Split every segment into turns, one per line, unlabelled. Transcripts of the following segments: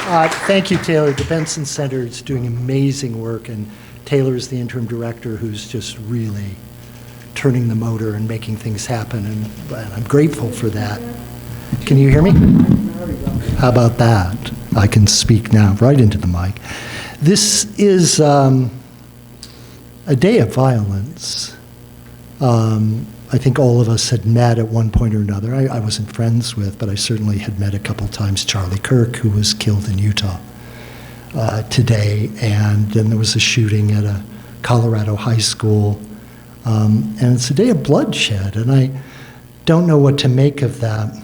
Thank you, Taylor. The Benson Center is doing amazing work, and Taylor is the interim director who's just really turning the motor and making things happen, and I'm grateful for that. Can you hear me? How about that? I can speak now right into the mic. This is a day of violence. I think all of us had met at one point or another. I wasn't friends with, but I certainly had met a couple times Charlie Kirk, who was killed in Utah today. And then there was a shooting at a Colorado high school. And it's a day of bloodshed, and I don't know what to make of that.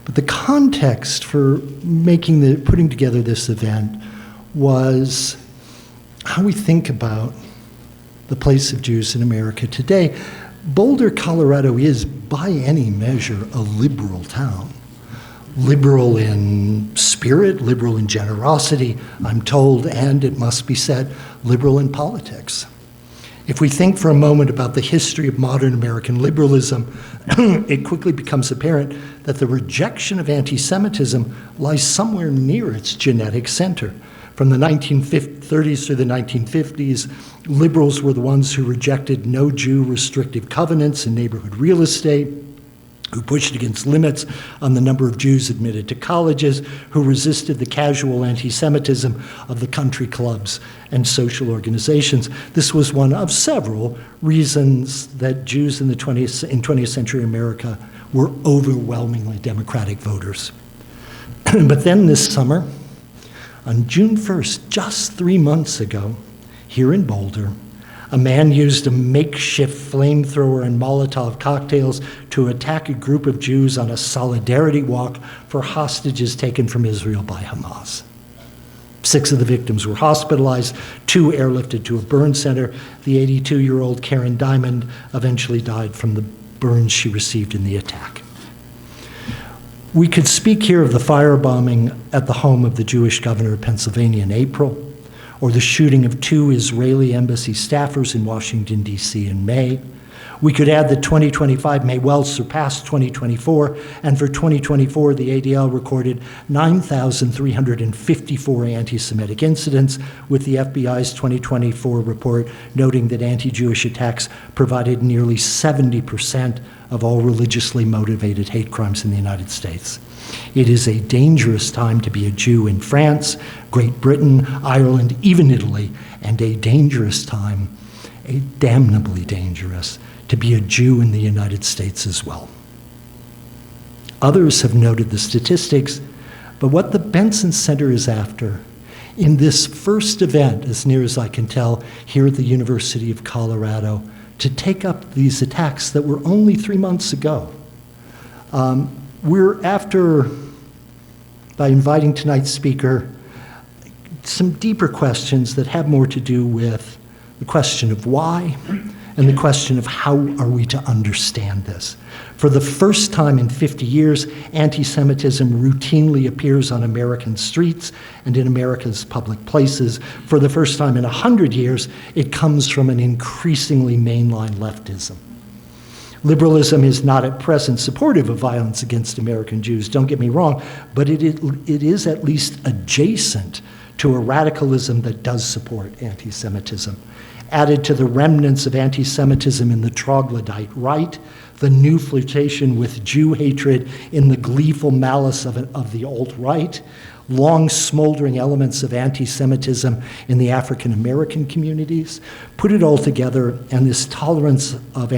But the context for putting together this event was how we think about the place of Jews in America today. Boulder, Colorado is, by any measure, a liberal town. Liberal in spirit, liberal in generosity, I'm told, and it must be said, liberal in politics. If we think for a moment about the history of modern American liberalism, it quickly becomes apparent that the rejection of anti-Semitism lies somewhere near its genetic center. From the 1930s through the 1950s, liberals were the ones who rejected no Jew restrictive covenants in neighborhood real estate, who pushed against limits on the number of Jews admitted to colleges, who resisted the casual anti-Semitism of the country clubs and social organizations. This was one of several reasons that Jews in 20th century America were overwhelmingly Democratic voters. But then this summer, on June 1st, just 3 months ago, here in Boulder, a man used a makeshift flamethrower and Molotov cocktails to attack a group of Jews on a solidarity walk for hostages taken from Israel by Hamas. 6 of the victims were hospitalized, 2 airlifted to a burn center. The 82-year-old Karen Diamond eventually died from the burns she received in the attack. We could speak here of the firebombing at the home of the Jewish governor of Pennsylvania in April, or the shooting of 2 Israeli embassy staffers in Washington, D.C. in May. We could add that 2025 may well surpass 2024, and for 2024, the ADL recorded 9,354 anti-Semitic incidents, with the FBI's 2024 report noting that anti-Jewish attacks provided nearly 70% of all religiously motivated hate crimes in the United States. It is a dangerous time to be a Jew in France, Great Britain, Ireland, even Italy, and a dangerous time, a damnably dangerous, to be a Jew in the United States as well. Others have noted the statistics, but what the Benson Center is after in this first event, as near as I can tell, here at the University of Colorado, to take up these attacks that were only 3 months ago. We're after, by inviting tonight's speaker, some deeper questions that have more to do with the question of why and the question of how are we to understand this. For the first time in 50 years, anti-Semitism routinely appears on American streets and in America's public places. For the first time in 100 years, it comes from an increasingly mainline leftism. Liberalism is not at present supportive of violence against American Jews, don't get me wrong, but it is at least adjacent to a radicalism that does support anti-Semitism. Added to the remnants of anti-Semitism in the troglodyte right, the new flirtation with Jew hatred in the gleeful malice of the alt-right, long smoldering elements of anti-Semitism in the African American communities. Put it all together, and this tolerance of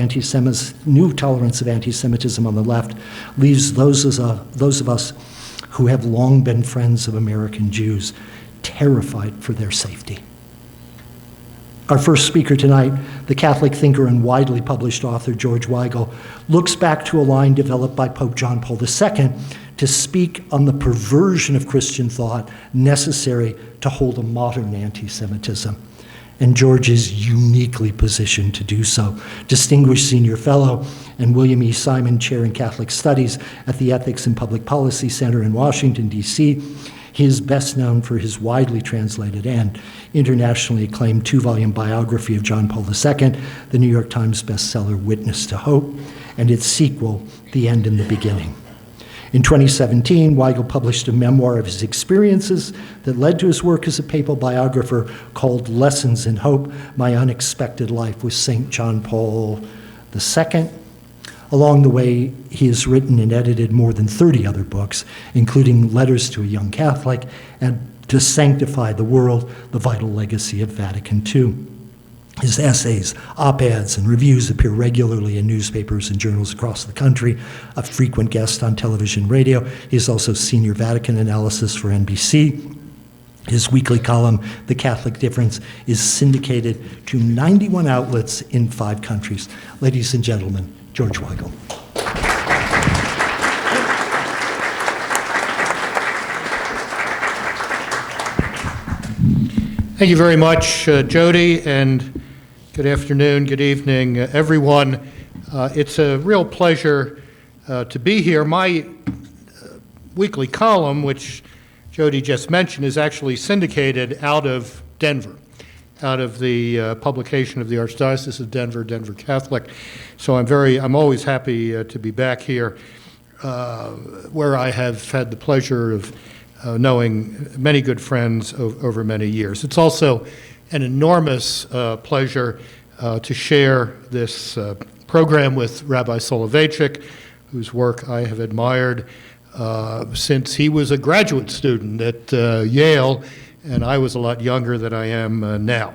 new tolerance of anti-Semitism on the left leaves those of us who have long been friends of American Jews terrified for their safety. Our first speaker tonight, the Catholic thinker and widely published author George Weigel, looks back to a line developed by Pope John Paul II to speak on the perversion of Christian thought necessary to hold a modern anti-Semitism. And George is uniquely positioned to do so. Distinguished Senior Fellow and William E. Simon Chair in Catholic Studies at the Ethics and Public Policy Center in Washington, D.C., he is best known for his widely translated and internationally acclaimed 2-volume biography of John Paul II, the New York Times bestseller Witness to Hope, and its sequel, The End and the Beginning. In 2017, Weigel published a memoir of his experiences that led to his work as a papal biographer called Lessons in Hope, My Unexpected Life with St. John Paul II. Along the way, he has written and edited more than 30 other books, including Letters to a Young Catholic and To Sanctify the World, The Vital Legacy of Vatican II. His essays, op-eds, and reviews appear regularly in newspapers and journals across the country, a frequent guest on television and radio. He is also Senior Vatican Analyst for NBC. His weekly column, The Catholic Difference, is syndicated to 91 outlets in 5 countries. Ladies and gentlemen, George Weigel.
Thank you very much, Jody, and good afternoon, good evening, everyone. It's a real pleasure to be here. My weekly column, which Jody just mentioned, is actually syndicated out of Denver, out of the publication of the Archdiocese of Denver, Denver Catholic. So I'm always happy to be back here, where I have had the pleasure of knowing many good friends over many years. It's also an enormous pleasure to share this program with Rabbi Soloveichik, whose work I have admired since he was a graduate student at Yale, and I was a lot younger than I am now.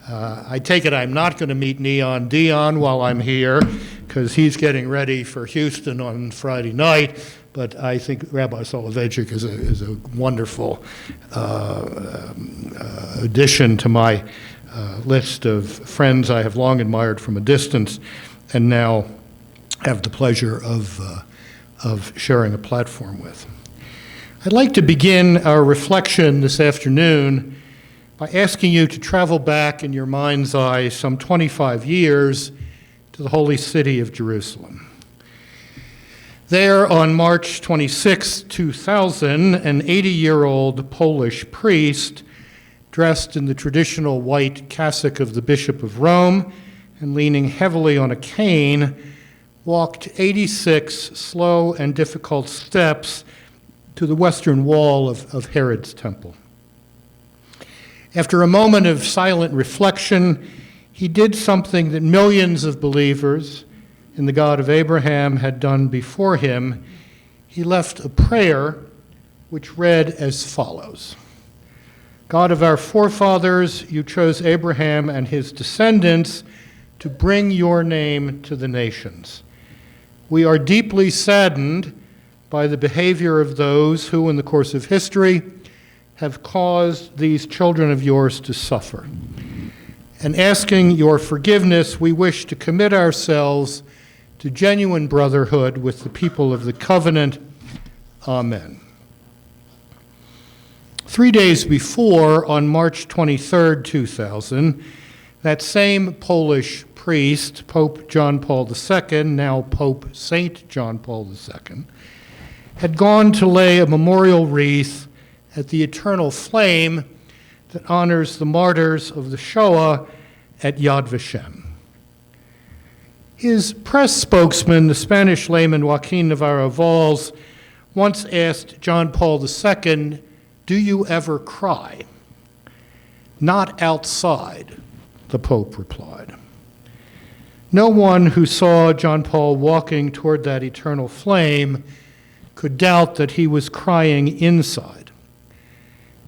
I take it I'm not going to meet Neon Dion while I'm here, because he's getting ready for Houston on Friday night. But I think Rabbi Soloveichik is a wonderful addition to my list of friends I have long admired from a distance, and now have the pleasure of sharing a platform with. I'd like to begin our reflection this afternoon by asking you to travel back in your mind's eye some 25 years to the holy city of Jerusalem. There, on March 26, 2000, an 80-year-old Polish priest, dressed in the traditional white cassock of the Bishop of Rome and leaning heavily on a cane, walked 86 slow and difficult steps to the western wall of Herod's temple. After a moment of silent reflection, he did something that millions of believers in the God of Abraham had done before him. He left a prayer which read as follows: God of our forefathers, you chose Abraham and his descendants to bring your name to the nations. We are deeply saddened by the behavior of those who, in the course of history, have caused these children of yours to suffer. And asking your forgiveness, we wish to commit ourselves to genuine brotherhood with the people of the covenant. Amen. 3 days before, on March 23, 2000, that same Polish priest, Pope John Paul II, now Pope St. John Paul II, had gone to lay a memorial wreath at the eternal flame that honors the martyrs of the Shoah at Yad Vashem. His press spokesman, the Spanish layman Joaquin Navarro Valls, once asked John Paul II, "Do you ever cry?" "Not outside," the Pope replied. No one who saw John Paul walking toward that eternal flame could doubt that he was crying inside,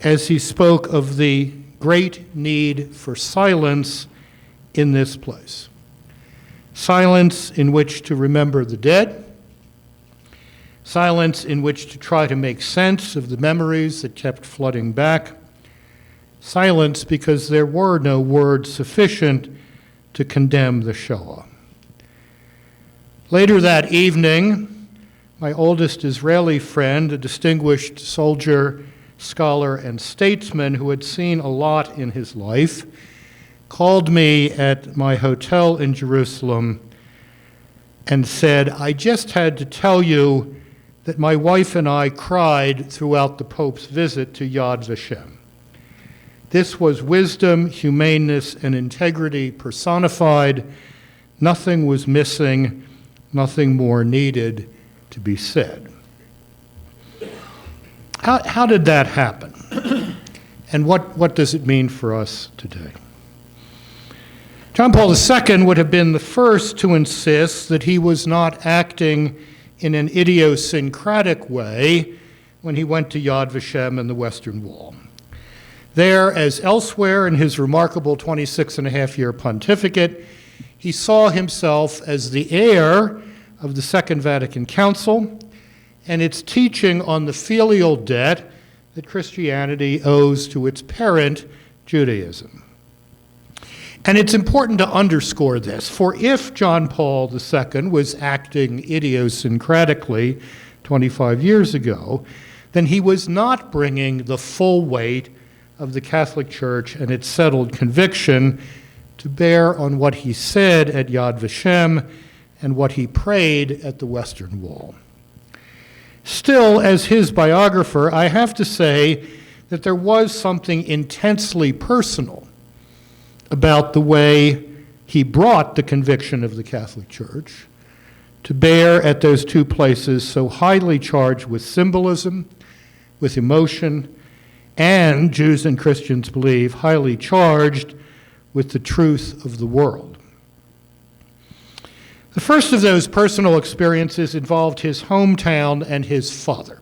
as he spoke of the great need for silence in this place. Silence in which to remember the dead, silence in which to try to make sense of the memories that kept flooding back, silence because there were no words sufficient to condemn the Shoah. Later that evening, my oldest Israeli friend, a distinguished soldier, scholar, and statesman who had seen a lot in his life, called me at my hotel in Jerusalem and said, "I just had to tell you that my wife and I cried throughout the Pope's visit to Yad Vashem. This was wisdom, humaneness, and integrity personified. Nothing was missing, nothing more needed to be said." How did that happen? And what does it mean for us today? John Paul II would have been the first to insist that he was not acting in an idiosyncratic way when he went to Yad Vashem and the Western Wall. There, as elsewhere in his remarkable 26-and-a-half-year pontificate, he saw himself as the heir of the Second Vatican Council and its teaching on the filial debt that Christianity owes to its parent, Judaism. And it's important to underscore this, for if John Paul II was acting idiosyncratically 25 years ago, then he was not bringing the full weight of the Catholic Church and its settled conviction to bear on what he said at Yad Vashem and what he prayed at the Western Wall. Still, as his biographer, I have to say that there was something intensely personal about the way he brought the conviction of the Catholic Church to bear at those two places so highly charged with symbolism, with emotion, and, Jews and Christians believe, highly charged with the truth of the world. The first of those personal experiences involved his hometown and his father.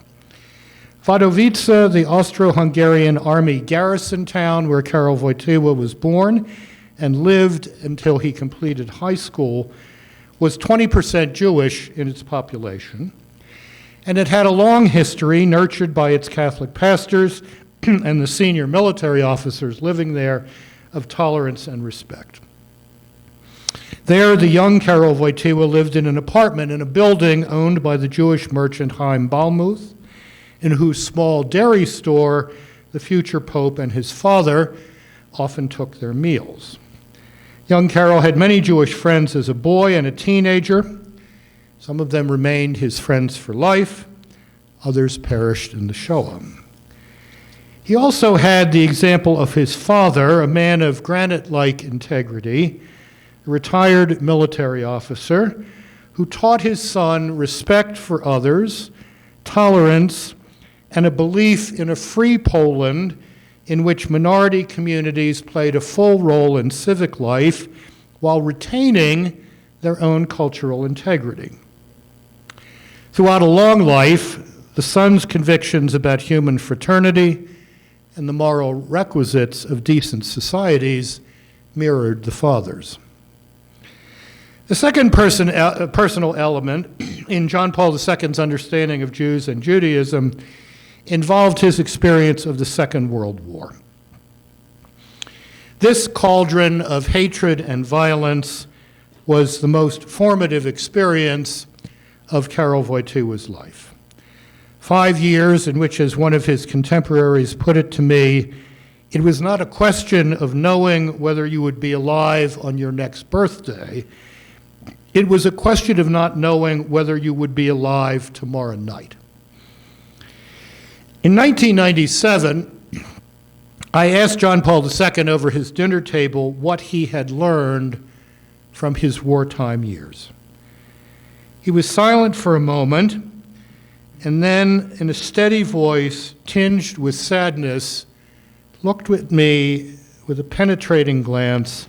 Wadowice, the Austro-Hungarian army garrison town where Karol Wojtyła was born and lived until he completed high school, was 20% Jewish in its population, and it had a long history nurtured by its Catholic pastors and the senior military officers living there of tolerance and respect. There, the young Karol Wojtyła lived in an apartment in a building owned by the Jewish merchant Chaim Balmuth, in whose small dairy store the future pope and his father often took their meals. Young Karol had many Jewish friends as a boy and a teenager. Some of them remained his friends for life. Others perished in the Shoah. He also had the example of his father, a man of granite-like integrity, a retired military officer, who taught his son respect for others, tolerance, and a belief in a free Poland in which minority communities played a full role in civic life while retaining their own cultural integrity. Throughout a long life, the son's convictions about human fraternity and the moral requisites of decent societies mirrored the father's. The second personal element in John Paul II's understanding of Jews and Judaism involved his experience of the Second World War. This cauldron of hatred and violence was the most formative experience of Karol Wojtyła's life. 5 years in which, as one of his contemporaries put it to me, it was not a question of knowing whether you would be alive on your next birthday. It was a question of not knowing whether you would be alive tomorrow night. In 1997, I asked John Paul II over his dinner table what he had learned from his wartime years. He was silent for a moment, and then, in a steady voice, tinged with sadness, looked at me with a penetrating glance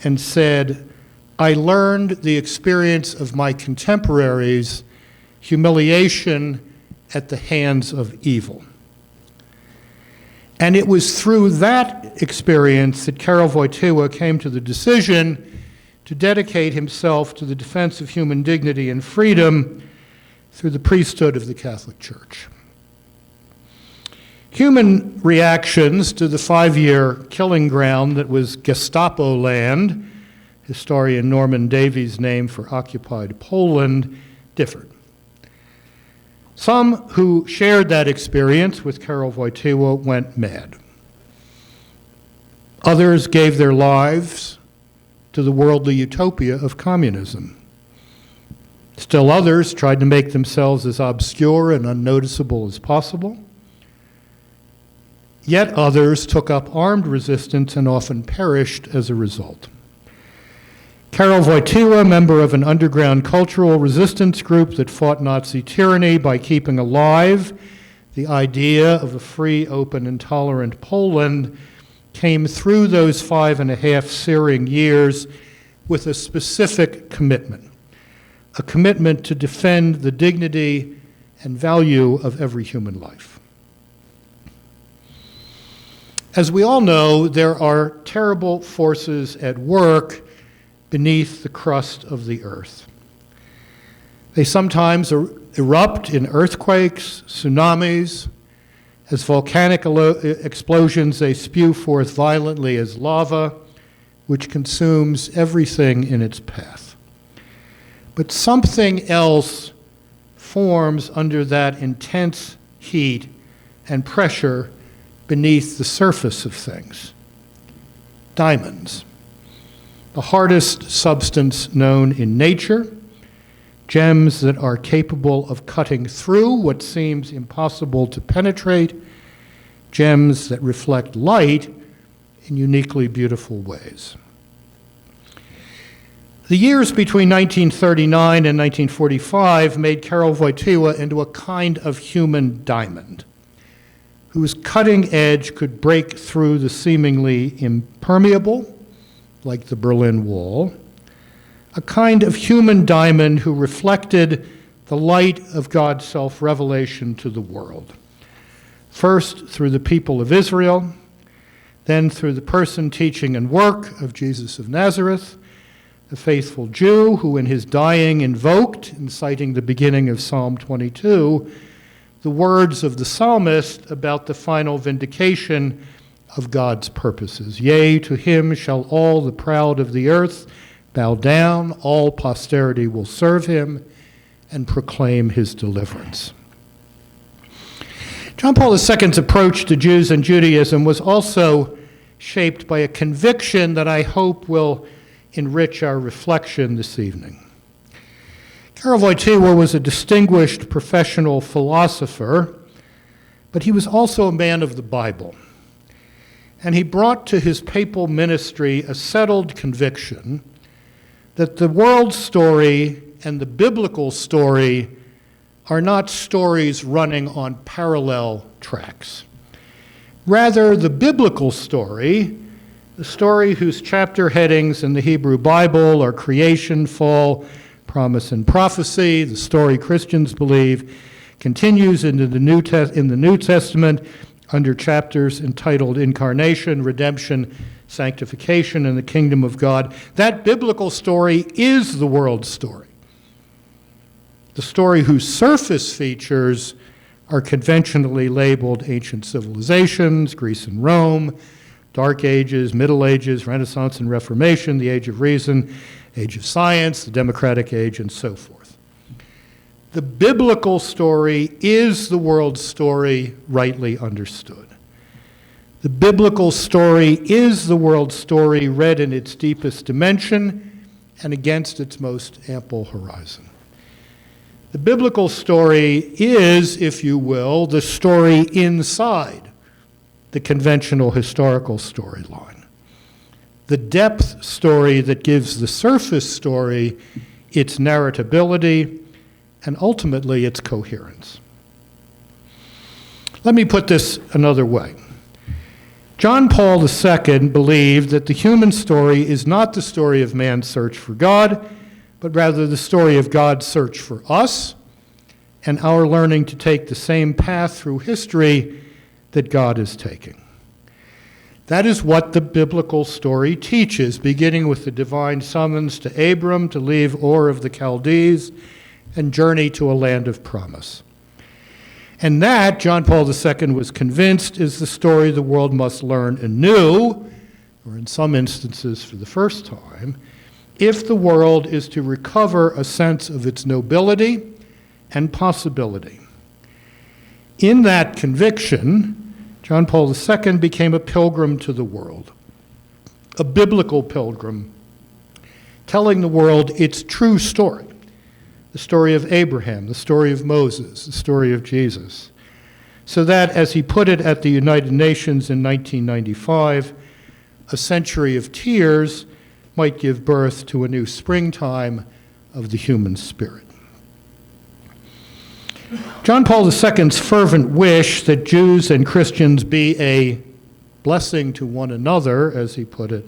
and said, "I learned the experience of my contemporaries, humiliation at the hands of evil." And it was through that experience that Karol Wojtyła came to the decision to dedicate himself to the defense of human dignity and freedom through the priesthood of the Catholic Church. Human reactions to the 5-year killing ground that was Gestapo land, historian Norman Davies' name for occupied Poland, differed. Some who shared that experience with Karol Wojtyła went mad. Others gave their lives to the worldly utopia of communism. Still others tried to make themselves as obscure and unnoticeable as possible. Yet others took up armed resistance and often perished as a result. Karol Wojtyła, member of an underground cultural resistance group that fought Nazi tyranny by keeping alive The idea of a free, open, and tolerant Poland came through those 5.5 searing years with a specific commitment, a commitment to defend the dignity and value of every human life. As we all know, there are terrible forces at work beneath the crust of the earth. They sometimes erupt in earthquakes, tsunamis. As volcanic explosions, they spew forth violently as lava, which consumes everything in its path. But something else forms under that intense heat and pressure beneath the surface of things. Diamonds, the hardest substance known in nature, gems that are capable of cutting through what seems impossible to penetrate, gems that reflect light in uniquely beautiful ways. The years between 1939 and 1945 made Karol Wojtyła into a kind of human diamond, whose cutting edge could break through the seemingly impermeable, like the Berlin Wall, a kind of human diamond who reflected the light of God's self-revelation to the world, first through the people of Israel, then through the person, teaching, and work of Jesus of Nazareth, the faithful Jew who in his dying invoked, inciting the beginning of Psalm 22, the words of the psalmist about the final vindication of God's purposes. Yea, to him shall all the proud of the earth bow down, all posterity will serve him and proclaim his deliverance. John Paul II's approach to Jews and Judaism was also shaped by a conviction that I hope will enrich our reflection this evening. Karol Wojtyła was a distinguished professional philosopher, but he was also a man of the Bible. And he brought to his papal ministry a settled conviction that the world story and the biblical story are not stories running on parallel tracks. Rather, the biblical story, the story whose chapter headings in the Hebrew Bible are creation, fall, promise, and prophecy, the story Christians believe, continues into the in the New Testament under chapters entitled Incarnation, Redemption, Sanctification, and the Kingdom of God. That biblical story is the world story. The story whose surface features are conventionally labeled ancient civilizations, Greece and Rome, Dark Ages, Middle Ages, Renaissance and Reformation, the Age of Reason, Age of Science, the Democratic Age, and so forth. The biblical story is the world story rightly understood. The biblical story is the world story read in its deepest dimension and against its most ample horizon. The biblical story is, if you will, the story inside the conventional historical storyline. The depth story that gives the surface story its narratability and ultimately its coherence. Let me put this another way. John Paul II believed that the human story is not the story of man's search for God, but rather the story of God's search for us and our learning to take the same path through history that God is taking. That is what the biblical story teaches, beginning with the divine summons to Abram to leave Ur of the Chaldees and journey to a land of promise. And that, John Paul II was convinced, is the story the world must learn anew, or in some instances for the first time, if the world is to recover a sense of its nobility and possibility. In that conviction, John Paul II became a pilgrim to the world, a biblical pilgrim, telling the world its true story, the story of Abraham, the story of Moses, the story of Jesus, so that, as he put it at the United Nations in 1995, a century of tears might give birth to a new springtime of the human spirit. John Paul II's fervent wish that Jews and Christians be a blessing to one another, as he put it,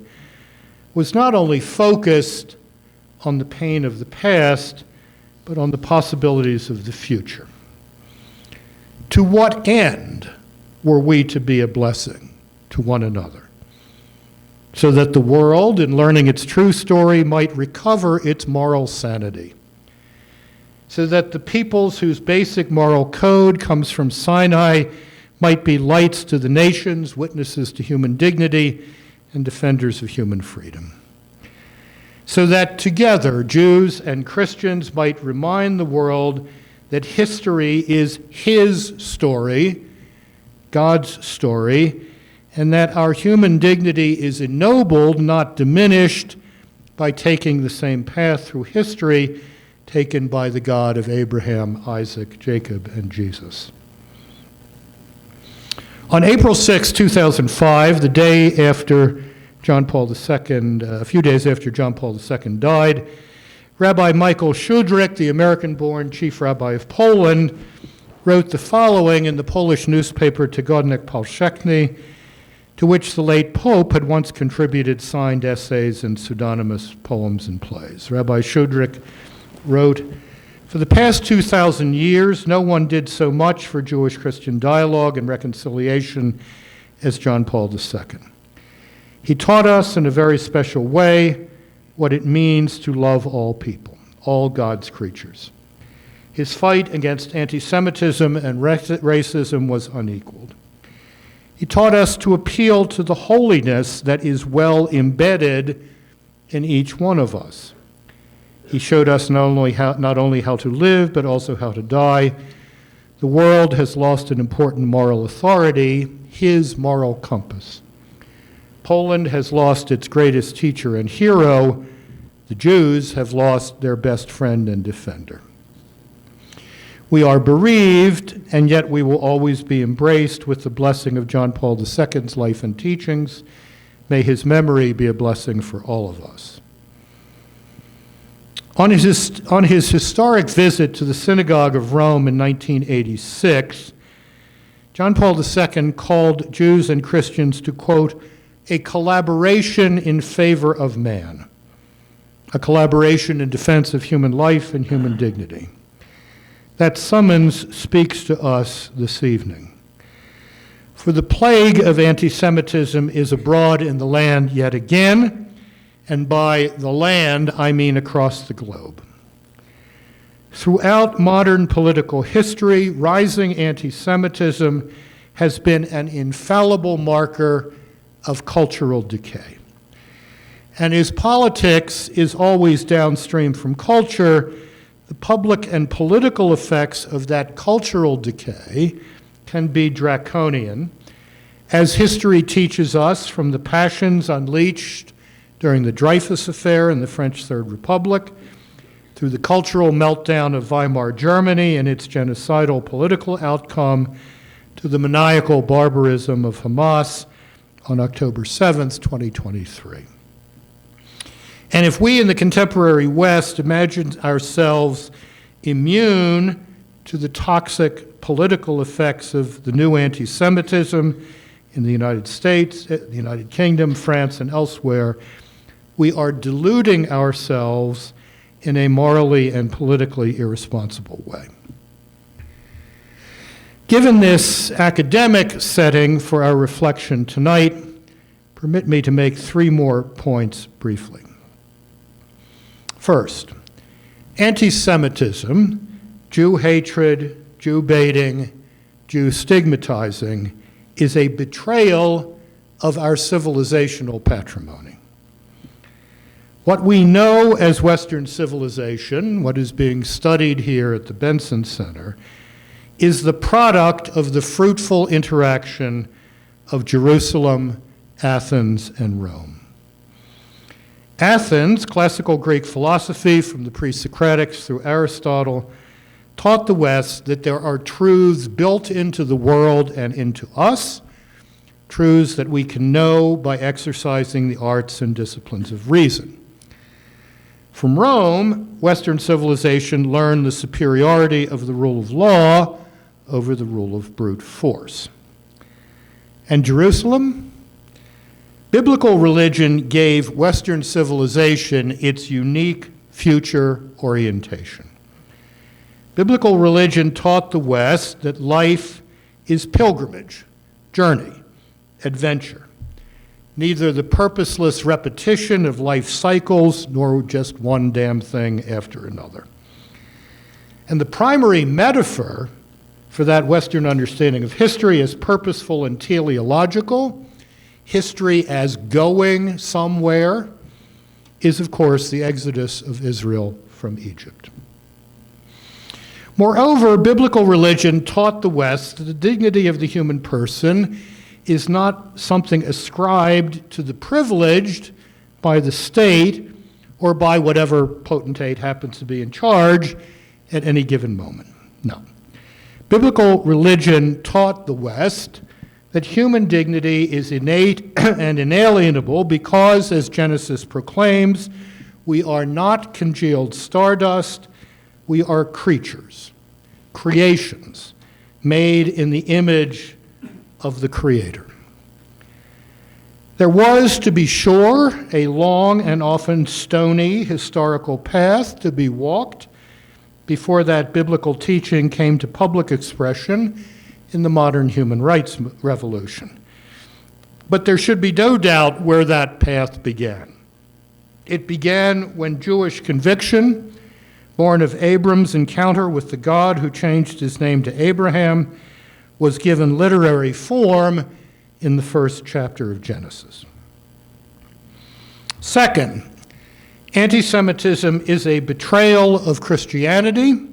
was not only focused on the pain of the past, but on the possibilities of the future. To what end were we to be a blessing to one another? So that the world, in learning its true story, might recover its moral sanity. So that the peoples whose basic moral code comes from Sinai might be lights to the nations, witnesses to human dignity, and defenders of human freedom. So that together, Jews and Christians might remind the world that history is His story, God's story, and that our human dignity is ennobled, not diminished, by taking the same path through history taken by the God of Abraham, Isaac, Jacob, and Jesus. On April 6, 2005, the day after John Paul II, a few days after John Paul II died, Rabbi Michael Shudrick, the American-born chief rabbi of Poland, wrote the following in the Polish newspaper Tygodnik Powszechny, to which the late Pope had once contributed signed essays and pseudonymous poems and plays. Rabbi Shudrick wrote, "For the past 2,000 years, no one did so much for Jewish-Christian dialogue and reconciliation as John Paul II. He taught us in a very special way what it means to love all people, all God's creatures. His fight against anti-Semitism and racism was unequaled. He taught us to appeal to the holiness that is well embedded in each one of us. He showed us not only how to live, but also how to die. The world has lost an important moral authority, his moral compass. Poland has lost its greatest teacher and hero. The Jews have lost their best friend and defender. We are bereaved, and yet we will always be embraced with the blessing of John Paul II's life and teachings. May his memory be a blessing for all of us." On his historic visit to the Synagogue of Rome in 1986, John Paul II called Jews and Christians to, quote, "a collaboration in favor of man, a collaboration in defense of human life and human dignity." That summons speaks to us this evening. For the plague of anti-Semitism is abroad in the land yet again, and by the land I mean across the globe. Throughout modern political history, rising anti-Semitism has been an infallible marker of cultural decay. And as politics is always downstream from culture, the public and political effects of that cultural decay can be draconian, as history teaches us from the passions unleashed during the Dreyfus Affair in the French Third Republic, through the cultural meltdown of Weimar Germany and its genocidal political outcome, to the maniacal barbarism of Hamas on October 7th, 2023. And if we in the contemporary West imagine ourselves immune to the toxic political effects of the new anti-Semitism in the United States, the United Kingdom, France, and elsewhere, we are deluding ourselves in a morally and politically irresponsible way. Given this academic setting for our reflection tonight, permit me to make three more points briefly. First, anti-Semitism, Jew hatred, Jew baiting, Jew stigmatizing, is a betrayal of our civilizational patrimony. What we know as Western civilization, what is being studied here at the Benson Center, is the product of the fruitful interaction of Jerusalem, Athens, and Rome. Athens, classical Greek philosophy from the pre-Socratics through Aristotle, taught the West that there are truths built into the world and into us, truths that we can know by exercising the arts and disciplines of reason. From Rome, Western civilization learned the superiority of the rule of law over the rule of brute force. And Jerusalem? Biblical religion gave Western civilization its unique future orientation. Biblical religion taught the West that life is pilgrimage, journey, adventure. Neither the purposeless repetition of life cycles nor just one damn thing after another. And the primary metaphor for that Western understanding of history as purposeful and teleological, history as going somewhere, is, of course, the exodus of Israel from Egypt. Moreover, biblical religion taught the West that the dignity of the human person is not something ascribed to the privileged by the state or by whatever potentate happens to be in charge at any given moment. No. Biblical religion taught the West that human dignity is innate and inalienable because, as Genesis proclaims, we are not congealed stardust, we are creatures, creations, made in the image of the Creator. There was, to be sure, a long and often stony historical path to be walked before that biblical teaching came to public expression in the modern human rights revolution. But there should be no doubt where that path began. It began when Jewish conviction, born of Abram's encounter with the God who changed his name to Abraham, was given literary form in the first chapter of Genesis. Second, anti-Semitism is a betrayal of Christianity,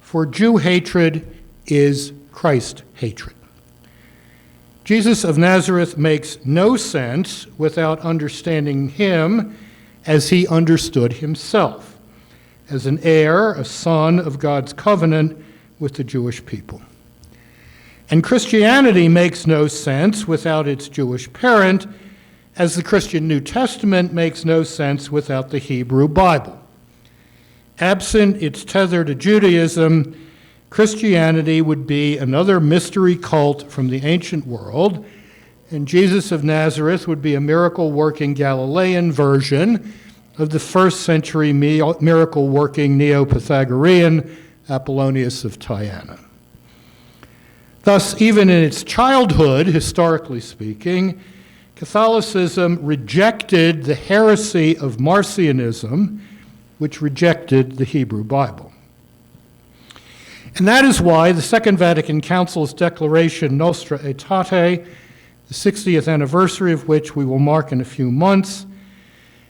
for Jew hatred is Christ hatred. Jesus of Nazareth makes no sense without understanding him as he understood himself, as an heir, a son of God's covenant with the Jewish people. And Christianity makes no sense without its Jewish parent, as the Christian New Testament makes no sense without the Hebrew Bible. Absent its tether to Judaism, Christianity would be another mystery cult from the ancient world, and Jesus of Nazareth would be a miracle-working Galilean version of the first century miracle-working Neo-Pythagorean Apollonius of Tyana. Thus, even in its childhood, historically speaking, Catholicism rejected the heresy of Marcionism, which rejected the Hebrew Bible. And that is why the Second Vatican Council's declaration Nostra Aetate, the 60th anniversary of which we will mark in a few months,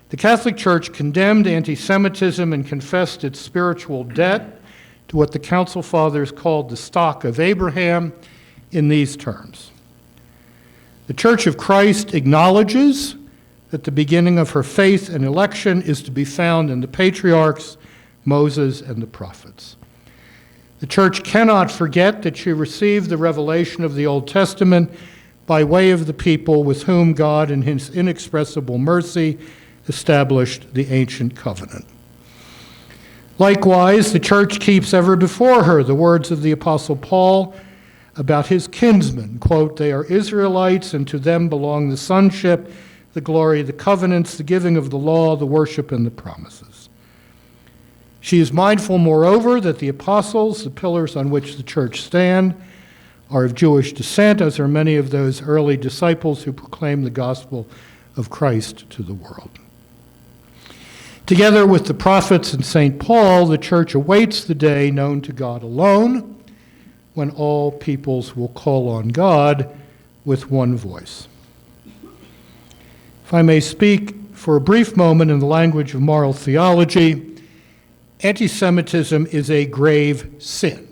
the Catholic Church condemned anti-Semitism and confessed its spiritual debt to what the Council Fathers called the stock of Abraham in these terms. The Church of Christ acknowledges that the beginning of her faith and election is to be found in the patriarchs, Moses, and the prophets. The Church cannot forget that she received the revelation of the Old Testament by way of the people with whom God, in his inexpressible mercy, established the ancient covenant. Likewise, the Church keeps ever before her the words of the Apostle Paul about his kinsmen, quote, "They are Israelites, and to them belong the sonship, the glory, the covenants, the giving of the law, the worship, and the promises." She is mindful, moreover, that the apostles, the pillars on which the Church stand, are of Jewish descent, as are many of those early disciples who proclaimed the gospel of Christ to the world. Together with the prophets and St. Paul, the Church awaits the day known to God alone, when all peoples will call on God with one voice. If I may speak for a brief moment in the language of moral theology, anti-Semitism is a grave sin.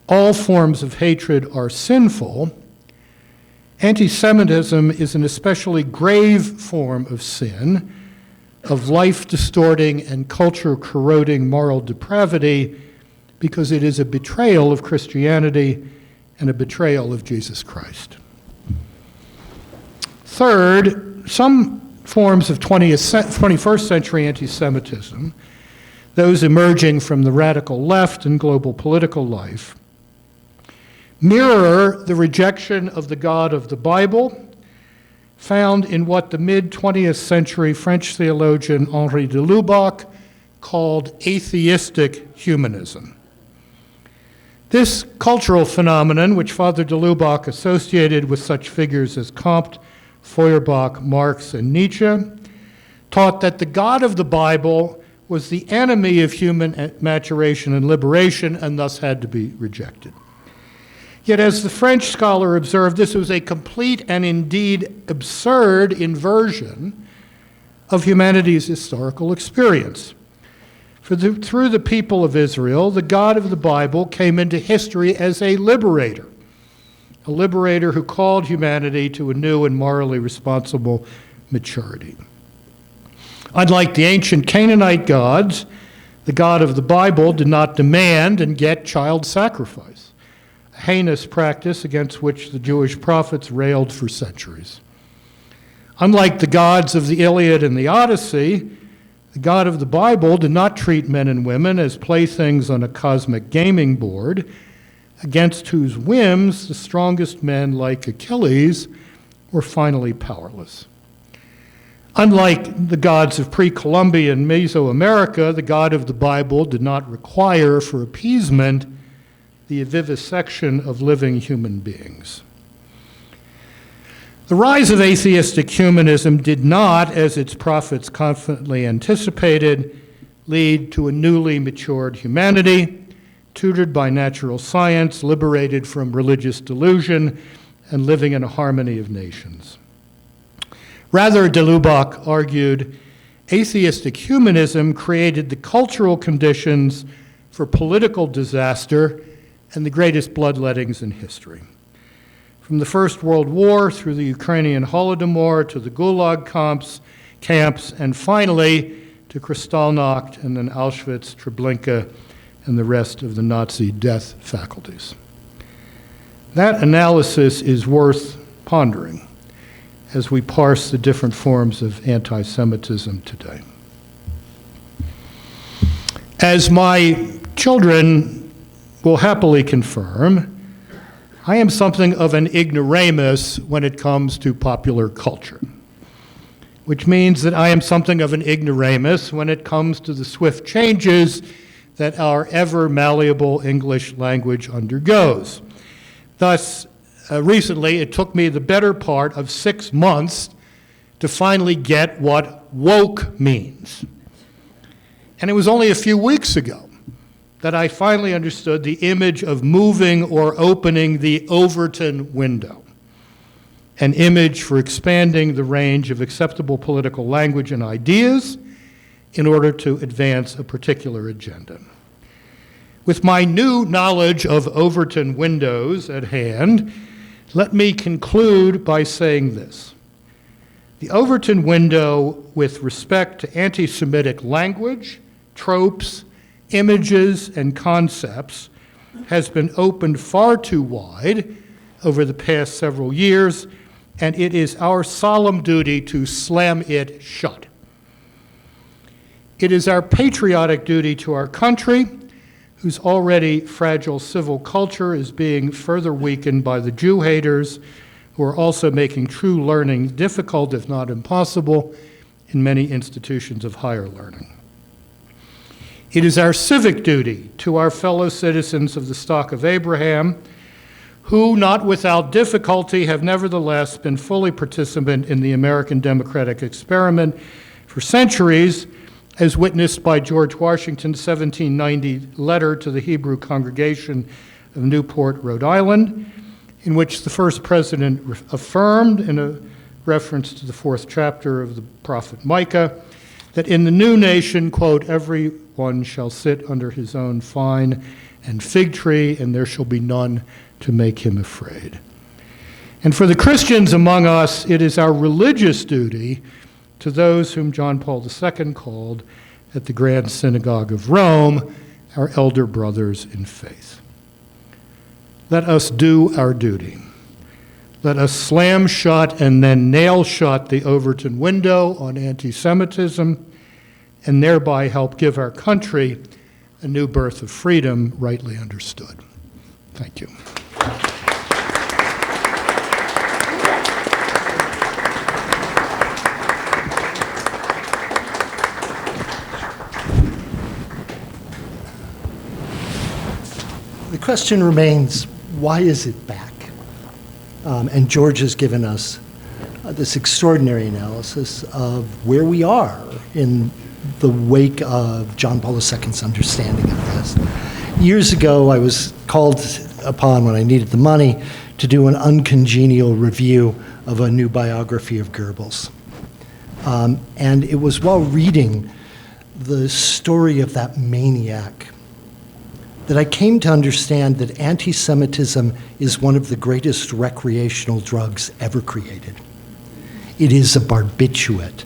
All forms of hatred are sinful. Anti-Semitism is an especially grave form of sin, of life-distorting and culture-corroding moral depravity, because it is a betrayal of Christianity and a betrayal of Jesus Christ. Third, some forms of 21st century anti-Semitism, those emerging from the radical left in global political life, mirror the rejection of the God of the Bible found in what the mid-20th century French theologian Henri de Lubac called atheistic humanism. This cultural phenomenon, which Father de Lubac associated with such figures as Comte, Feuerbach, Marx, and Nietzsche, taught that the God of the Bible was the enemy of human maturation and liberation and thus had to be rejected. Yet, as the French scholar observed, this was a complete and indeed absurd inversion of humanity's historical experience. Through the people of Israel, the God of the Bible came into history as a liberator who called humanity to a new and morally responsible maturity. Unlike the ancient Canaanite gods, the God of the Bible did not demand and get child sacrifice, a heinous practice against which the Jewish prophets railed for centuries. Unlike the gods of the Iliad and the Odyssey, the God of the Bible did not treat men and women as playthings on a cosmic gaming board, against whose whims the strongest men, like Achilles, were finally powerless. Unlike the gods of pre-Columbian Mesoamerica, the God of the Bible did not require for appeasement the vivisection of living human beings. The rise of atheistic humanism did not, as its prophets confidently anticipated, lead to a newly matured humanity, tutored by natural science, liberated from religious delusion, and living in a harmony of nations. Rather, de Lubac argued, atheistic humanism created the cultural conditions for political disaster and the greatest bloodlettings in history. From the First World War through the Ukrainian Holodomor to the Gulag camps, and finally to Kristallnacht and then Auschwitz, Treblinka, and the rest of the Nazi death faculties. That analysis is worth pondering as we parse the different forms of anti-Semitism today. As my children will happily confirm, I am something of an ignoramus when it comes to popular culture, which means that I am something of an ignoramus when it comes to the swift changes that our ever malleable English language undergoes. Thus, recently, it took me the better part of 6 months to finally get what woke means. And it was only a few weeks ago that I finally understood the image of moving or opening the Overton window, an image for expanding the range of acceptable political language and ideas in order to advance a particular agenda. With my new knowledge of Overton windows at hand, let me conclude by saying this. The Overton window with respect to anti-Semitic language, tropes, images, and concepts has been opened far too wide over the past several years, and it is our solemn duty to slam it shut. It is our patriotic duty to our country, whose already fragile civil culture is being further weakened by the Jew haters, who are also making true learning difficult, if not impossible, in many institutions of higher learning. It is our civic duty to our fellow citizens of the stock of Abraham, who, not without difficulty, have nevertheless been fully participant in the American democratic experiment for centuries, as witnessed by George Washington's 1790 letter to the Hebrew congregation of Newport, Rhode Island, in which the first president affirmed, in a reference to the 4th chapter of the prophet Micah, that in the new nation, quote, everyone shall sit under his own vine and fig tree, and there shall be none to make him afraid. And for the Christians among us, it is our religious duty to those whom John Paul II called at the Grand Synagogue of Rome, our elder brothers in faith. Let us do our duty. Let us slam shut and then nail shut the Overton window on anti-Semitism and thereby help give our country a new birth of freedom rightly understood. Thank you.
The question remains, why is it back? And George has given us this extraordinary analysis of where we are in the wake of John Paul II's understanding of this. Years ago, I was called upon, when I needed the money, to do an uncongenial review of a new biography of Goebbels. And it was while reading the story of that maniac that I came to understand that anti-Semitism is one of the greatest recreational drugs ever created. It is a barbiturate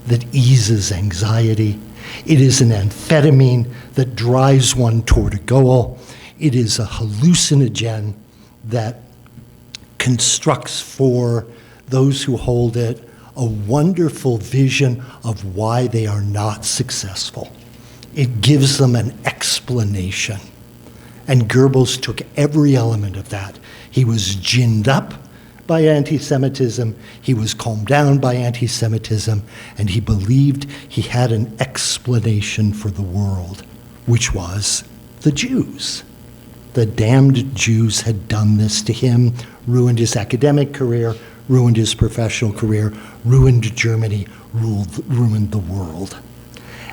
that eases anxiety. It is an amphetamine that drives one toward a goal. It is a hallucinogen that constructs for those who hold it a wonderful vision of why they are not successful. It gives them an explanation. And Goebbels took every element of that. He was ginned up by anti-Semitism, he was calmed down by anti-Semitism, and he believed he had an explanation for the world, which was the Jews. The damned Jews had done this to him, ruined his academic career, ruined his professional career, ruined Germany, ruined the world.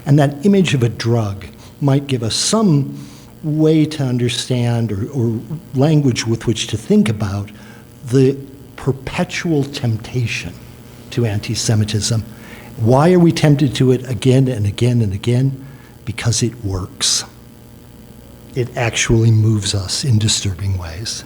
And that image of a drug might give us some way to understand or language with which to think about the perpetual temptation to anti-Semitism. Why are we tempted to it again and again and again? Because it works. It actually moves us in disturbing ways.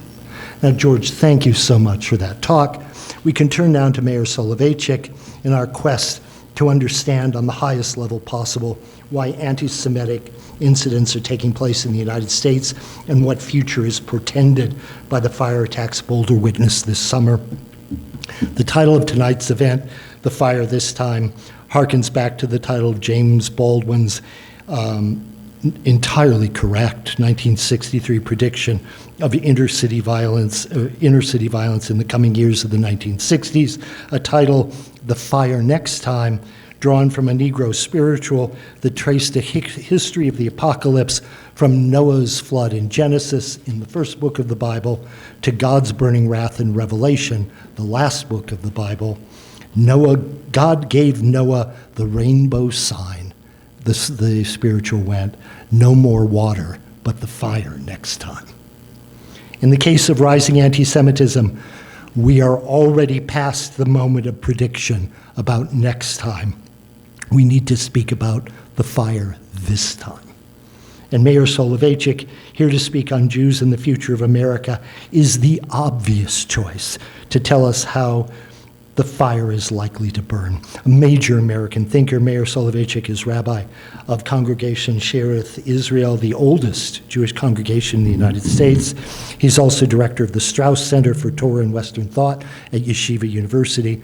Now, George, thank you so much for that talk. We can turn now to Meir Soloveichik in our quest to understand on the highest level possible why anti-Semitic incidents are taking place in the United States and what future is portended by the fire attacks Boulder witnessed this summer. The title of tonight's event, The Fire This Time, harkens back to the title of James Baldwin's entirely correct 1963 prediction of inner city violence in the coming years of the 1960s, a title, The Fire Next Time, drawn from a Negro spiritual that traced a history of the apocalypse from Noah's flood in Genesis, in the first book of the Bible, to God's burning wrath in Revelation, the last book of the Bible. God gave Noah the rainbow sign. The spiritual went, no more water, but the fire next time. In the case of rising anti-Semitism, we are already past the moment of prediction about next time. We need to speak about the fire this time. And Meir Soloveichik, here to speak on Jews and the future of America, is the obvious choice to tell us how the fire is likely to burn. A major American thinker, Meir Soloveichik is rabbi of Congregation Shearith Israel, the oldest Jewish congregation in the United States. He's also director of the Strauss Center for Torah and Western Thought at Yeshiva University.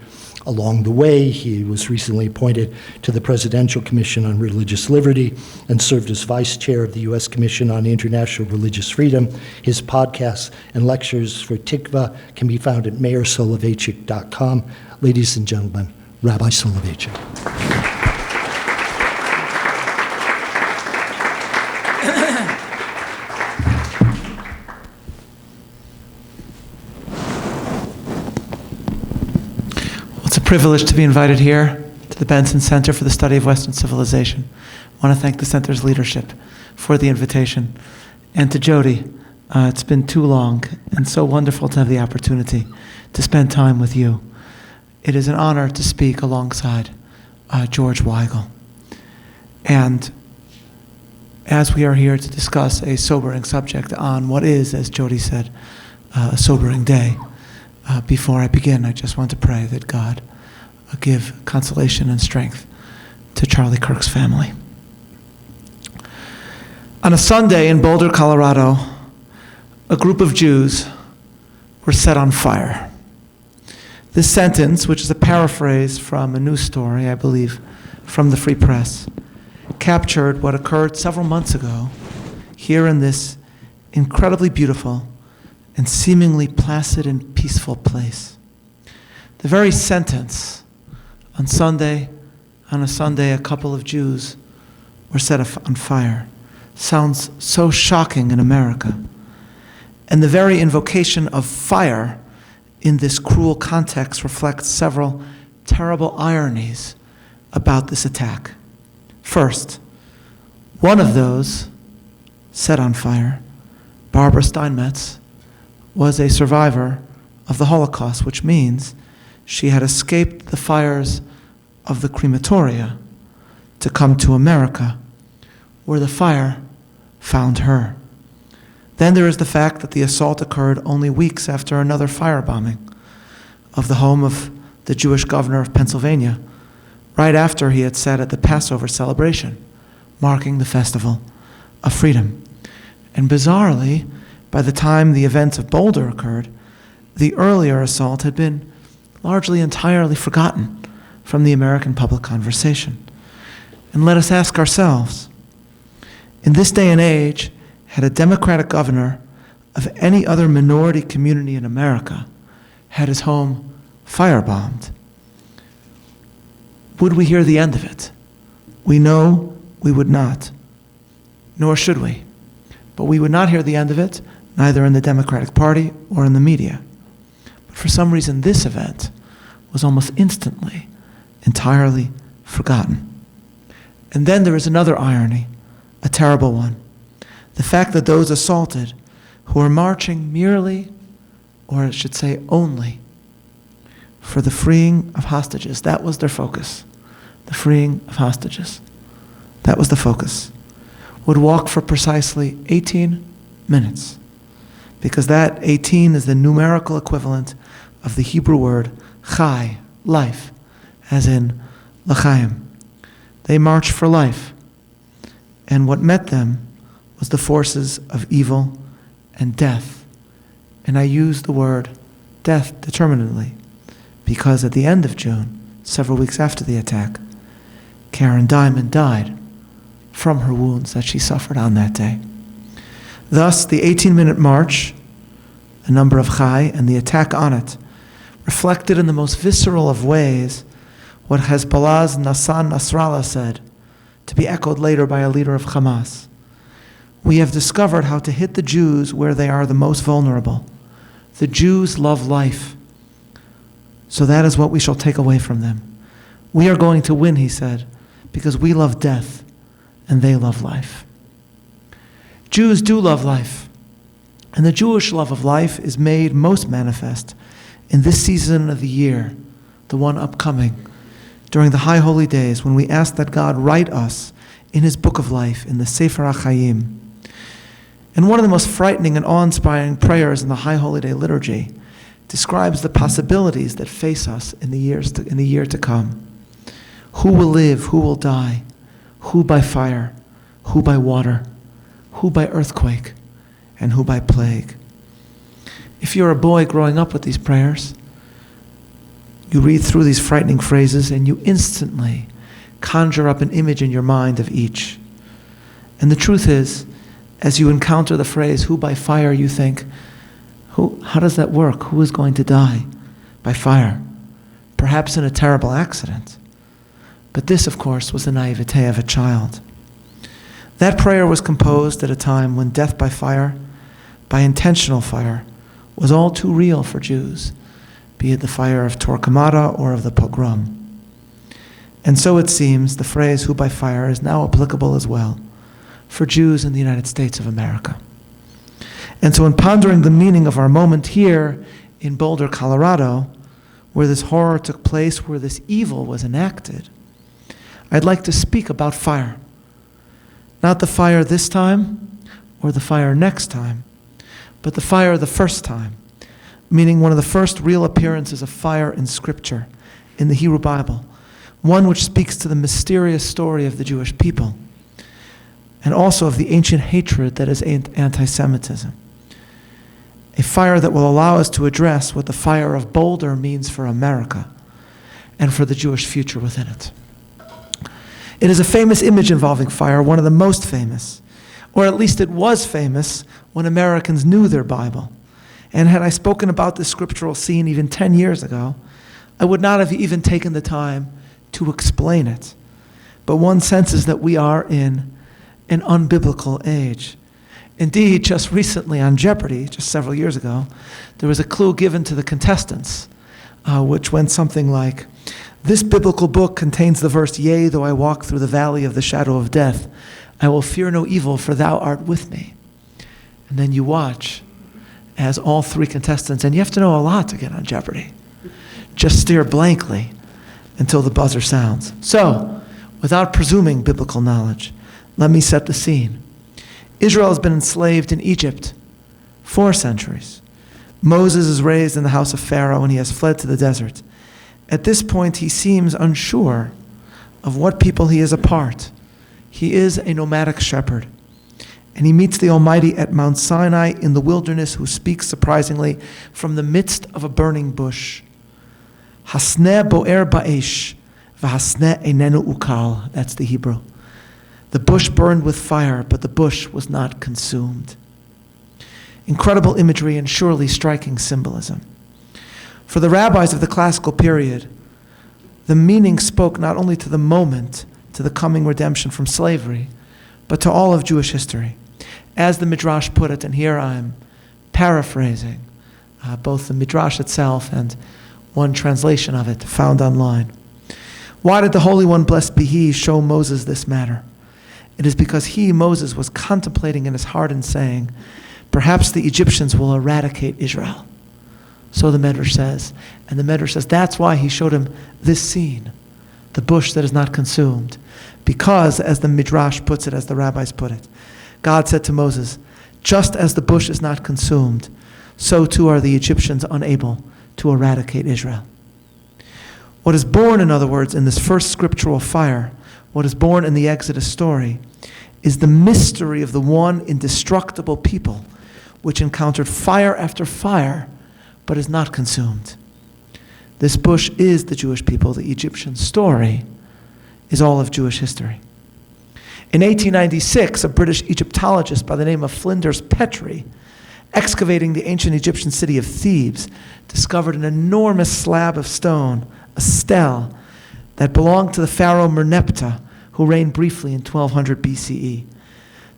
Along the way, he was recently appointed to the Presidential Commission on Religious Liberty and served as vice chair of the U.S. Commission on International Religious Freedom. His podcasts and lectures for Tikva can be found at meirsoloveichik.com. Ladies and gentlemen, Rabbi Soloveichik.
It's a privilege to be invited here to the Benson Center for the Study of Western Civilization. I want to thank the center's leadership for the invitation. And to Jody, it's been too long and so wonderful to have the opportunity to spend time with you. It is an honor to speak alongside George Weigel. And as we are here to discuss a sobering subject on what is, as Jody said, a sobering day, before I begin, I just want to pray that God give consolation and strength to Charlie Kirk's family. On a Sunday in Boulder, Colorado, a group of Jews were set on fire. This sentence, which is a paraphrase from a news story, I believe, from the Free Press, captured what occurred several months ago here in this incredibly beautiful and seemingly placid and peaceful place. The very sentence, on a Sunday, a couple of Jews were set on fire, sounds so shocking in America. And the very invocation of fire in this cruel context reflects several terrible ironies about this attack. First, one of those set on fire, Barbara Steinmetz, was a survivor of the Holocaust, which means she had escaped the fires of the crematoria to come to America, where the fire found her. Then there is the fact that the assault occurred only weeks after another firebombing of the home of the Jewish governor of Pennsylvania, right after he had sat at the Passover celebration, marking the festival of freedom. And bizarrely, by the time the events of Boulder occurred, the earlier assault had been largely entirely forgotten from the American public conversation. And let us ask ourselves, in this day and age, had a Democratic governor of any other minority community in America had his home firebombed, would we hear the end of it? We know we would not, nor should we. But we would not hear the end of it, neither in the Democratic Party or in the media. But for some reason, this event was almost instantly, entirely forgotten. And then there is another irony, a terrible one. The fact that those assaulted, who are marching merely, or I should say only, for the freeing of hostages, that was their focus, the freeing of hostages. That was the focus. Would walk for precisely 18 minutes, because that 18 is the numerical equivalent of the Hebrew word chai, life, as in l'chaim. They marched for life, and what met them was the forces of evil and death. And I use the word death determinedly, because at the end of June, several weeks after the attack, Karen Diamond died from her wounds that she suffered on that day. Thus, the 18-minute march, the number of Chai, and the attack on it reflected in the most visceral of ways what Hezbollah's Nassan Nasrallah said, to be echoed later by a leader of Hamas. We have discovered how to hit the Jews where they are the most vulnerable. The Jews love life, so that is what we shall take away from them. We are going to win, he said, because we love death and they love life. Jews do love life, and the Jewish love of life is made most manifest in this season of the year, the one upcoming, during the high holy days when we ask that God write us in his book of life, in the Sefer HaChaim. And one of the most frightening and awe-inspiring prayers in the high holy day liturgy describes the possibilities that face us in the year to come. Who will live? Who will die? Who by fire? Who by water? Who by earthquake? And who by plague? If you're a boy growing up with these prayers, you read through these frightening phrases and you instantly conjure up an image in your mind of each. And the truth is, as you encounter the phrase, who by fire, you think, how does that work? Who is going to die by fire? Perhaps in a terrible accident. But this, of course, was the naivete of a child. That prayer was composed at a time when death by fire, by intentional fire, was all too real for Jews, be it the fire of Tor Kamada or of the pogrom. And so it seems the phrase, who by fire, is now applicable as well for Jews in the United States of America. And so in pondering the meaning of our moment here in Boulder, Colorado, where this horror took place, where this evil was enacted, I'd like to speak about fire. Not the fire this time or the fire next time, but the fire the first time, meaning one of the first real appearances of fire in Scripture, in the Hebrew Bible, one which speaks to the mysterious story of the Jewish people, and also of the ancient hatred that is anti-Semitism. a fire that will allow us to address what the fire of Boulder means for America and for the Jewish future within it. It is a famous image involving fire, one of the most famous, or at least it was famous when Americans knew their Bible. And had I spoken about this scriptural scene even 10 years ago, I would not have even taken the time to explain it. But one senses that we are in an unbiblical age. Indeed, just recently on Jeopardy, just several years ago, there was a clue given to the contestants, which went something like, "This biblical book contains the verse, 'Yea, though I walk through the valley of the shadow of death, I will fear no evil, for thou art with me.'" And then you watch as all three contestants, and you have to know a lot to get on Jeopardy, just stare blankly until the buzzer sounds. So, without presuming biblical knowledge, let me set the scene. Israel has been enslaved in Egypt 4 centuries. Moses is raised in the house of Pharaoh and he has fled to the desert. At this point, he seems unsure of what people he is a part. He is a nomadic shepherd. And he meets the Almighty at Mount Sinai in the wilderness, who speaks surprisingly from the midst of a burning bush. Hasneh bo'er ba'esh, v'hasneh einenu ukal. That's the Hebrew. The bush burned with fire, but the bush was not consumed. Incredible imagery and surely striking symbolism. For the rabbis of the classical period, the meaning spoke not only to the moment, to the coming redemption from slavery, but to all of Jewish history. As the Midrash put it, and here I'm paraphrasing both the Midrash itself and one translation of it found online. Why did the Holy One, blessed be He, show Moses this matter? It is because he, Moses, was contemplating in his heart and saying, perhaps the Egyptians will eradicate Israel. So the Medrash says. And the Medrash says that's why he showed him this scene, the bush that is not consumed. Because, as the Midrash puts it, as the rabbis put it, God said to Moses, just as the bush is not consumed, so too are the Egyptians unable to eradicate Israel. What is born, in other words, in this first scriptural fire, what is born in the Exodus story, is the mystery of the one indestructible people which encountered fire after fire, but is not consumed. This bush is the Jewish people. The Egyptian story is all of Jewish history. In 1896, a British Egyptologist by the name of Flinders Petrie, excavating the ancient Egyptian city of Thebes, discovered an enormous slab of stone, a stele, that belonged to the pharaoh Merneptah, who reigned briefly in 1200 BCE.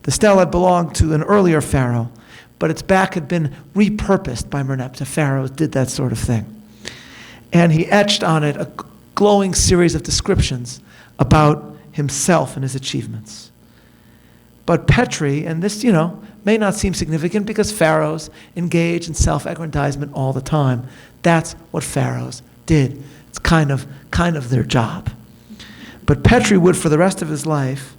The stele had belonged to an earlier pharaoh, but its back had been repurposed by Merneptah. Pharaohs did that sort of thing. And he etched on it a glowing series of descriptions about himself and his achievements. But Petrie, and this, may not seem significant because pharaohs engage in self-aggrandizement all the time. That's what pharaohs did. It's kind of their job. But Petrie would, for the rest of his life,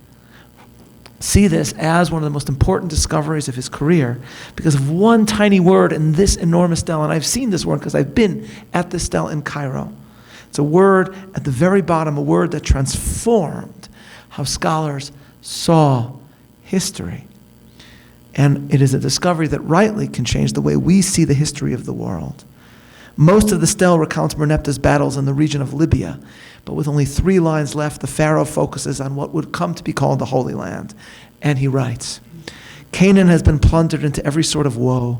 see this as one of the most important discoveries of his career because of one tiny word in this enormous stele. And I've seen this word because I've been at this stele in Cairo. It's a word at the very bottom, a word that transformed how scholars saw history. And it is a discovery that rightly can change the way we see the history of the world. Most of the stele recounts Merneptah's battles in the region of Libya, but with only 3 lines left, the pharaoh focuses on what would come to be called the Holy Land. And he writes, Canaan has been plundered into every sort of woe.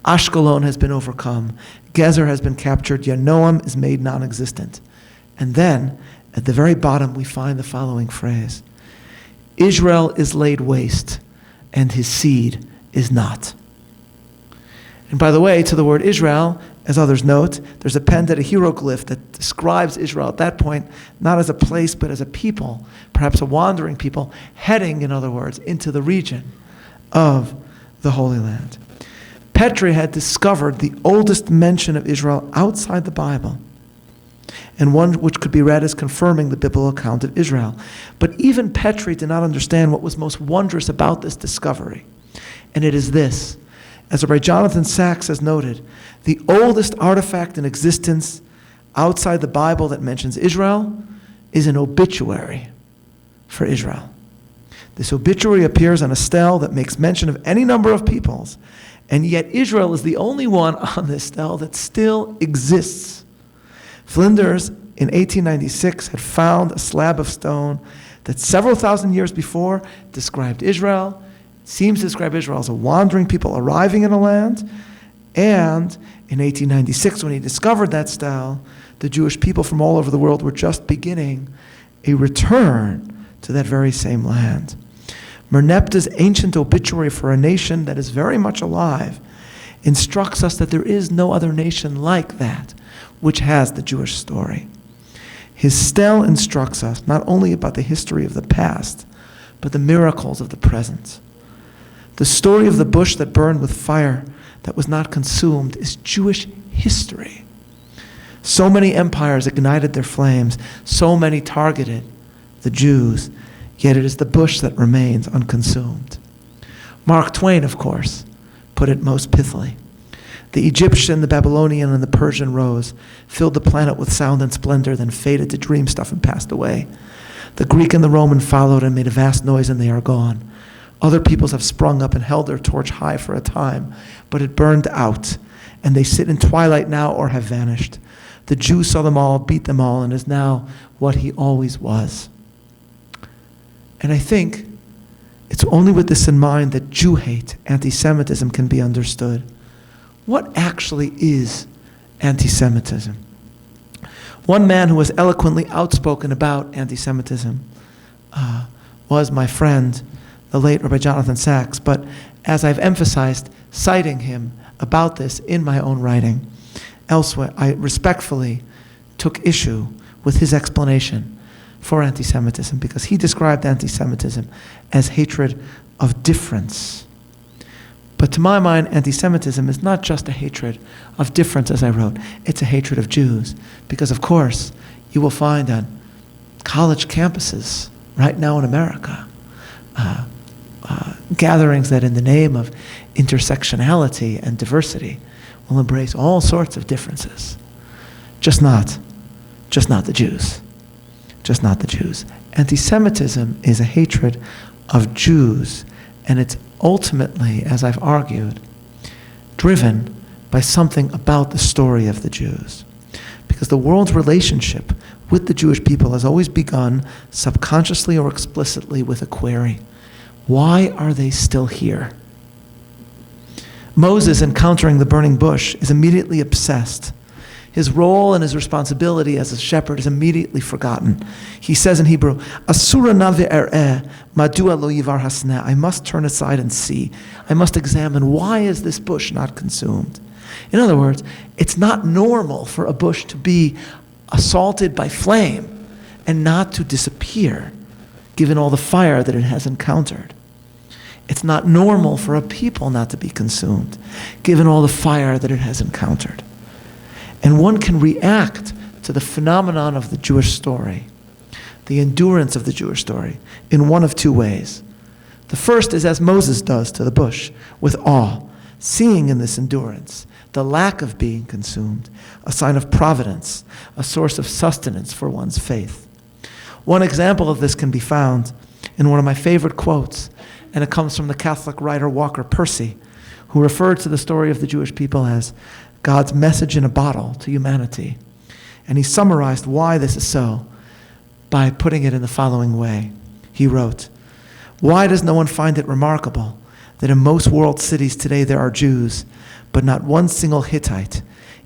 Ashkelon has been overcome. Gezer has been captured. Yanoam is made non-existent. And then, at the very bottom, we find the following phrase. Israel is laid waste, and his seed is not. And by the way, to the word Israel, as others note, there's appended a hieroglyph that describes Israel at that point, not as a place, but as a people, perhaps a wandering people, heading, in other words, into the region of the Holy Land. Petrie had discovered the oldest mention of Israel outside the Bible, and one which could be read as confirming the biblical account of Israel. But even Petrie did not understand what was most wondrous about this discovery, and it is this. As Rabbi Jonathan Sachs has noted, the oldest artifact in existence outside the Bible that mentions Israel is an obituary for Israel. This obituary appears on a stele that makes mention of any number of peoples, and yet Israel is the only one on this stele that still exists. Flinders in 1896 had found a slab of stone that several thousand years before described Israel, seems to describe Israel as a wandering people arriving in a land, and in 1896 when he discovered that stele, the Jewish people from all over the world were just beginning a return to that very same land. Merneptah's ancient obituary for a nation that is very much alive instructs us that there is no other nation like that which has the Jewish story. His stele instructs us not only about the history of the past, but the miracles of the present. The story of the bush that burned with fire that was not consumed is Jewish history. So many empires ignited their flames, so many targeted the Jews, yet it is the bush that remains unconsumed. Mark Twain, of course, put it most pithily. The Egyptian, the Babylonian, and the Persian rose, filled the planet with sound and splendor, then faded to dream stuff and passed away. The Greek and the Roman followed and made a vast noise, and they are gone. Other peoples have sprung up and held their torch high for a time, but it burned out, and they sit in twilight now or have vanished. The Jew saw them all, beat them all, and is now what he always was. And I think it's only with this in mind that Jew hate, anti-Semitism, can be understood. What actually is anti-Semitism? One man who was eloquently outspoken about anti-Semitism was my friend, the late Rabbi Jonathan Sachs, but as I've emphasized, citing him about this in my own writing, elsewhere, I respectfully took issue with his explanation for anti-Semitism because he described anti-Semitism as hatred of difference. But to my mind, anti-Semitism is not just a hatred of difference, as I wrote. It's a hatred of Jews. Because, of course, you will find on college campuses right now in America gatherings that in the name of intersectionality and diversity will embrace all sorts of differences. Just not the Jews. Just not the Jews. Anti-Semitism is a hatred of Jews, and it's ultimately, as I've argued, driven by something about the story of the Jews. Because the world's relationship with the Jewish people has always begun subconsciously or explicitly with a query. Why are they still here? Moses, encountering the burning bush, is immediately obsessed. His role and his responsibility as a shepherd is immediately forgotten. He says in Hebrew, Asura na ve'er'eh, madua lo yivar hasneh. I must turn aside and see. I must examine, why is this bush not consumed? In other words, it's not normal for a bush to be assaulted by flame and not to disappear, given all the fire that it has encountered. It's not normal for a people not to be consumed, given all the fire that it has encountered. And one can react to the phenomenon of the Jewish story, the endurance of the Jewish story, in one of two ways. The first is as Moses does to the bush, with awe, seeing in this endurance the lack of being consumed, a sign of providence, a source of sustenance for one's faith. One example of this can be found in one of my favorite quotes, and it comes from the Catholic writer Walker Percy, who referred to the story of the Jewish people as God's message in a bottle to humanity. And he summarized why this is so by putting it in the following way. He wrote, "Why does no one find it remarkable that in most world cities today there are Jews, but not one single Hittite,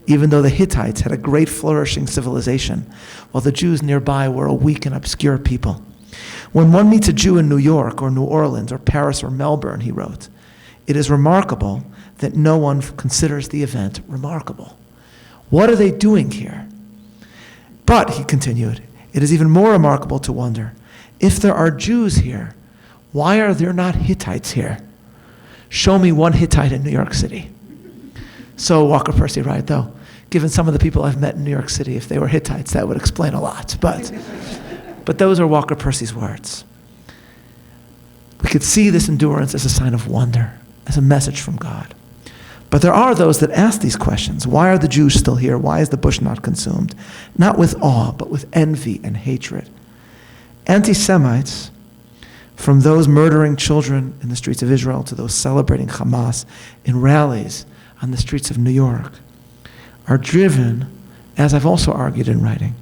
even though the Hittites had a great flourishing civilization, while the Jews nearby were a weak and obscure people? When one meets a Jew in New York or New Orleans or Paris or Melbourne," he wrote, "it is remarkable that no one considers the event remarkable. What are they doing here? But," he continued, "it is even more remarkable to wonder, if there are Jews here, why are there not Hittites here? Show me one Hittite in New York City." So Walker Percy, right, though, given some of the people I've met in New York City, if they were Hittites, that would explain a lot. But those are Walker Percy's words. We could see this endurance as a sign of wonder, as a message from God. But there are those that ask these questions. Why are the Jews still here? Why is the bush not consumed? Not with awe, but with envy and hatred. Anti-Semites from those murdering children in the streets of Israel to those celebrating Hamas in rallies on the streets of New York, are driven, as I've also argued in writing,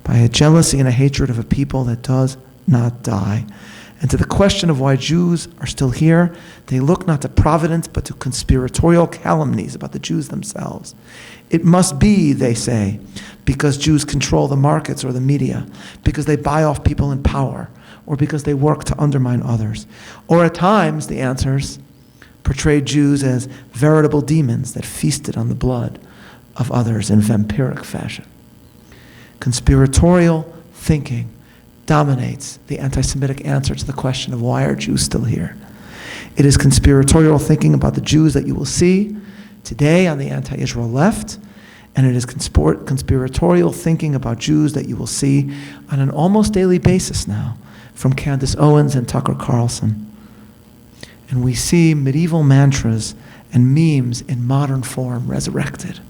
by a jealousy and a hatred of a people that does not die. And to the question of why Jews are still here, they look not to providence but to conspiratorial calumnies about the Jews themselves. It must be, they say, because Jews control the markets or the media, because they buy off people in power, or because they work to undermine others. Or at times, the answers portray Jews as veritable demons that feasted on the blood of others in vampiric fashion. Conspiratorial thinking dominates the anti-Semitic answer to the question of why are Jews still here. It is conspiratorial thinking about the Jews that you will see today on the anti-Israel left, and it is conspiratorial thinking about Jews that you will see on an almost daily basis now from Candace Owens and Tucker Carlson. And we see medieval mantras and memes in modern form resurrected.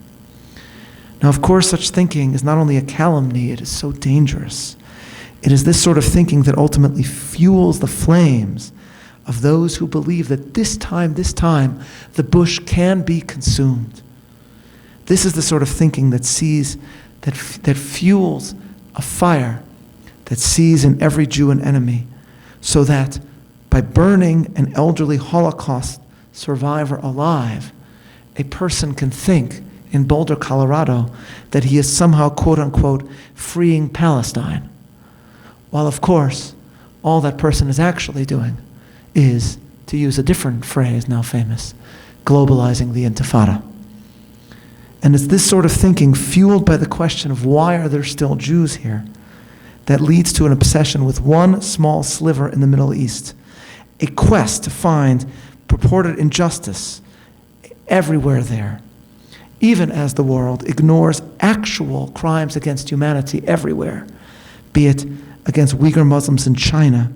Now, of course, such thinking is not only a calumny, it is so dangerous. It is this sort of thinking that ultimately fuels the flames of those who believe that this time, the bush can be consumed. This is the sort of thinking that fuels a fire that sees in every Jew an enemy, so that by burning an elderly Holocaust survivor alive, a person can think in Boulder, Colorado, that he is somehow, quote unquote, freeing Palestine. While, of course, all that person is actually doing is, to use a different phrase now famous, globalizing the Intifada. And it's this sort of thinking, fueled by the question of why are there still Jews here, that leads to an obsession with one small sliver in the Middle East, a quest to find purported injustice everywhere there, even as the world ignores actual crimes against humanity everywhere, be it against Uyghur Muslims in China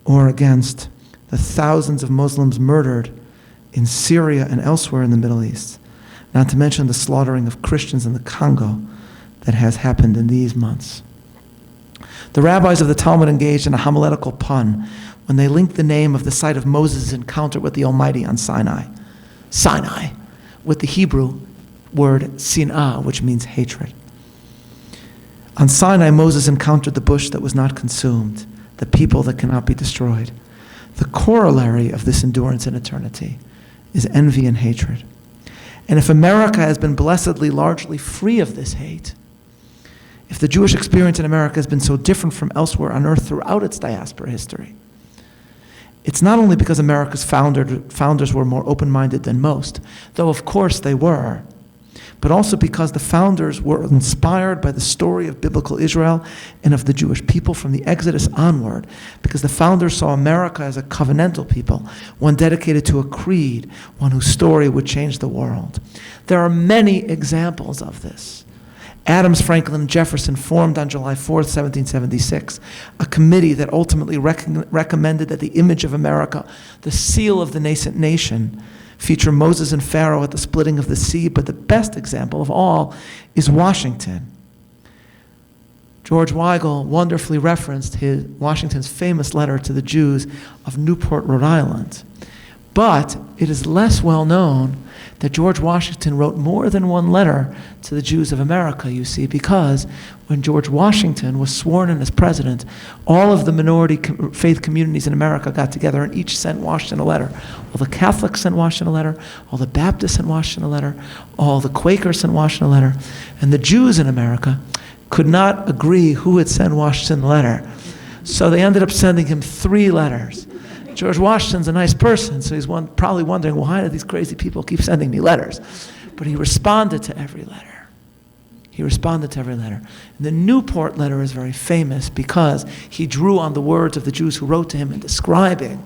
or against the thousands of Muslims murdered in Syria and elsewhere in the Middle East, not to mention the slaughtering of Christians in the Congo that has happened in these months. The rabbis of the Talmud engaged in a homiletical pun when they linked the name of the site of Moses' encounter with the Almighty on Sinai, with the Hebrew word sin'ah, which means hatred. On Sinai, Moses encountered the bush that was not consumed, the people that cannot be destroyed. The corollary of this endurance in eternity is envy and hatred. And if America has been blessedly largely free of this hate, if the Jewish experience in America has been so different from elsewhere on earth throughout its diaspora history, it's not only because America's founders were more open-minded than most, though of course they were, but also because the founders were inspired by the story of biblical Israel and of the Jewish people from the Exodus onward, because the founders saw America as a covenantal people, one dedicated to a creed, one whose story would change the world. There are many examples of this. Adams, Franklin, and Jefferson formed on July 4th, 1776, a committee that ultimately recommended that the image of America, the seal of the nascent nation, feature Moses and Pharaoh at the splitting of the sea, but the best example of all is Washington. George Weigel wonderfully referenced Washington's famous letter to the Jews of Newport, Rhode Island. But it is less well known that George Washington wrote more than one letter to the Jews of America, you see, because when George Washington was sworn in as president, all of the minority faith communities in America got together and each sent Washington a letter. All the Catholics sent Washington a letter, all the Baptists sent Washington a letter, all the Quakers sent Washington a letter, and the Jews in America could not agree who would send Washington a letter. So they ended up sending him 3 letters. George Washington's a nice person, so he's probably wondering, why do these crazy people keep sending me letters? But he responded to every letter. And the Newport letter is very famous because he drew on the words of the Jews who wrote to him in describing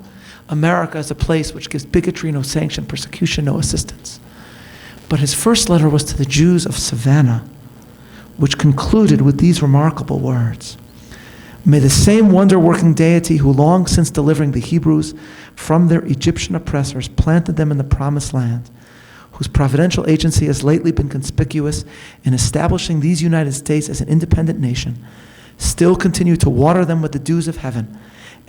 America as a place which gives bigotry no sanction, persecution no assistance. But his first letter was to the Jews of Savannah, which concluded with these remarkable words. May the same wonder-working deity who long since delivering the Hebrews from their Egyptian oppressors planted them in the promised land, whose providential agency has lately been conspicuous in establishing these United States as an independent nation, still continue to water them with the dews of heaven,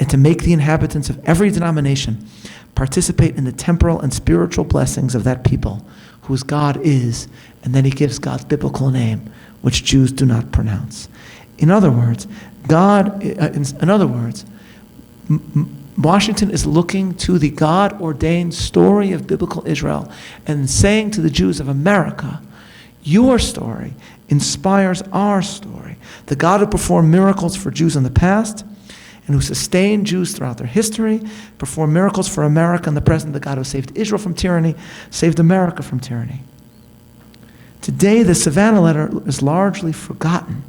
and to make the inhabitants of every denomination participate in the temporal and spiritual blessings of that people, whose God is, and then he gives God's biblical name, which Jews do not pronounce. In other words, Washington is looking to the God-ordained story of biblical Israel and saying to the Jews of America, your story inspires our story. The God who performed miracles for Jews in the past and who sustained Jews throughout their history, performed miracles for America in the present, the God who saved Israel from tyranny, saved America from tyranny. Today, the Savannah letter is largely forgotten,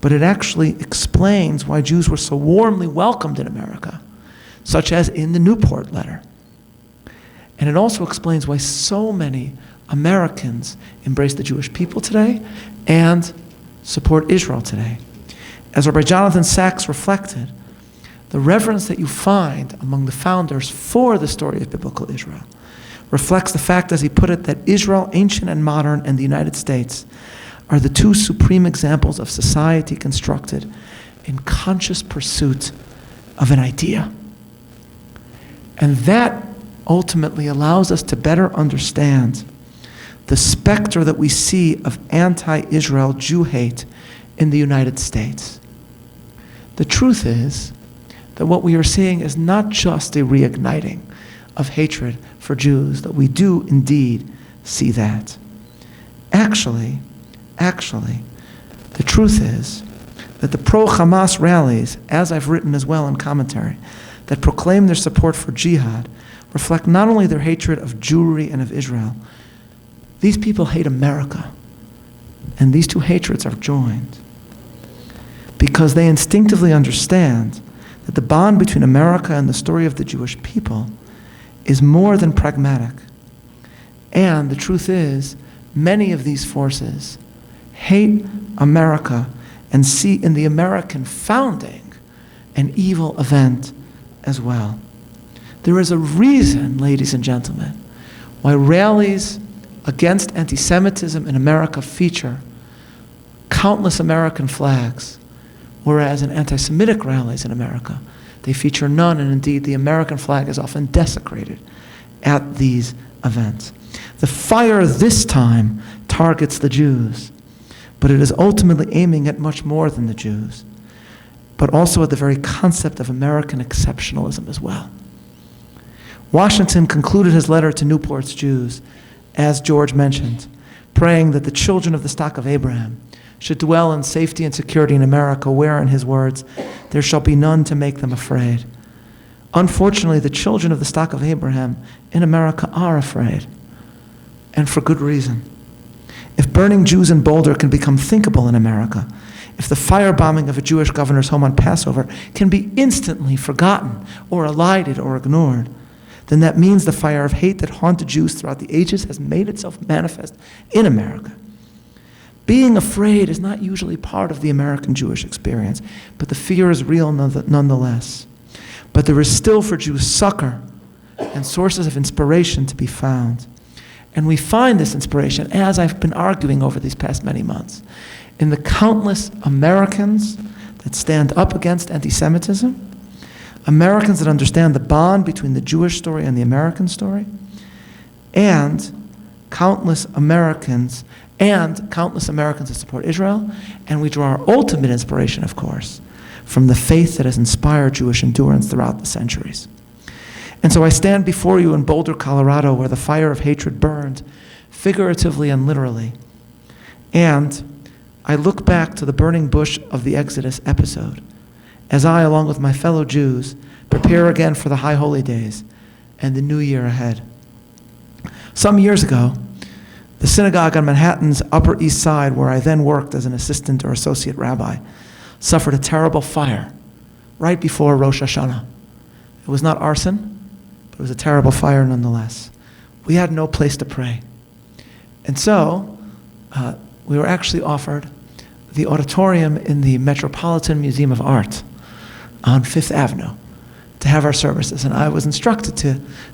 but it actually explains why Jews were so warmly welcomed in America, such as in the Newport letter. And it also explains why so many Americans embrace the Jewish people today and support Israel today. As Rabbi Jonathan Sacks reflected, the reverence that you find among the founders for the story of biblical Israel reflects the fact, as he put it, that Israel, ancient and modern, and the United States are the two supreme examples of society constructed in conscious pursuit of an idea. And that ultimately allows us to better understand the specter that we see of anti-Israel Jew hate in the United States. The truth is that what we are seeing is not just a reigniting of hatred for Jews, that we do indeed see that. Actually, the truth is that the pro-Hamas rallies, as I've written as well in commentary, that proclaim their support for jihad reflect not only their hatred of Jewry and of Israel. These people hate America, and these two hatreds are joined because they instinctively understand that the bond between America and the story of the Jewish people is more than pragmatic. And the truth is, many of these forces hate America and see in the American founding an evil event as well. There is a reason, ladies and gentlemen, why rallies against anti-Semitism in America feature countless American flags, whereas in anti-Semitic rallies in America, they feature none, and indeed the American flag is often desecrated at these events. The fire this time targets the Jews, but it is ultimately aiming at much more than the Jews, but also at the very concept of American exceptionalism as well. Washington concluded his letter to Newport's Jews, as George mentioned, praying that the children of the stock of Abraham should dwell in safety and security in America, where, in his words, there shall be none to make them afraid. Unfortunately, the children of the stock of Abraham in America are afraid, and for good reason. If burning Jews in Boulder can become thinkable in America, if the firebombing of a Jewish governor's home on Passover can be instantly forgotten or elided or ignored, then that means the fire of hate that haunted Jews throughout the ages has made itself manifest in America. Being afraid is not usually part of the American Jewish experience, but the fear is real nonetheless. But there is still for Jews succor and sources of inspiration to be found. And we find this inspiration, as I've been arguing over these past many months, in the countless Americans that stand up against anti-Semitism, Americans that understand the bond between the Jewish story and the American story, and countless Americans that support Israel, and we draw our ultimate inspiration, of course, from the faith that has inspired Jewish endurance throughout the centuries. And so I stand before you in Boulder, Colorado, where the fire of hatred burned, figuratively and literally. And I look back to the burning bush of the Exodus episode, as I, along with my fellow Jews, prepare again for the High Holy Days and the new year ahead. Some years ago, the synagogue on Manhattan's Upper East Side, where I then worked as an assistant or associate rabbi, suffered a terrible fire right before Rosh Hashanah. It was not arson, but it was a terrible fire nonetheless. We had no place to pray. And so we were actually offered the auditorium in the Metropolitan Museum of Art on Fifth Avenue to have our services. And I was instructed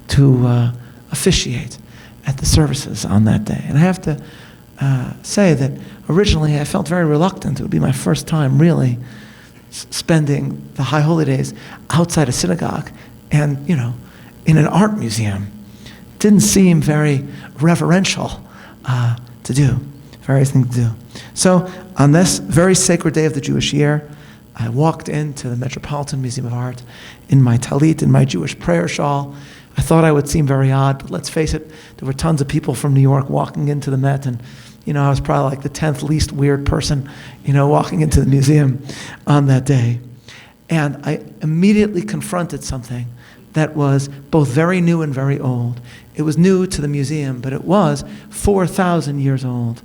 to officiate at the services on that day. And I have to say that originally I felt very reluctant. It would be my first time really spending the High Holy Days outside a synagogue and, in an art museum. Didn't seem very reverential to do, various things to do. So on this very sacred day of the Jewish year, I walked into the Metropolitan Museum of Art in my talit, in my Jewish prayer shawl. I thought I would seem very odd, but let's face it, there were tons of people from New York walking into the Met, and I was probably like the 10th least weird person, walking into the museum on that day. And I immediately confronted something that was both very new and very old. It was new to the museum, but it was 4,000 years old.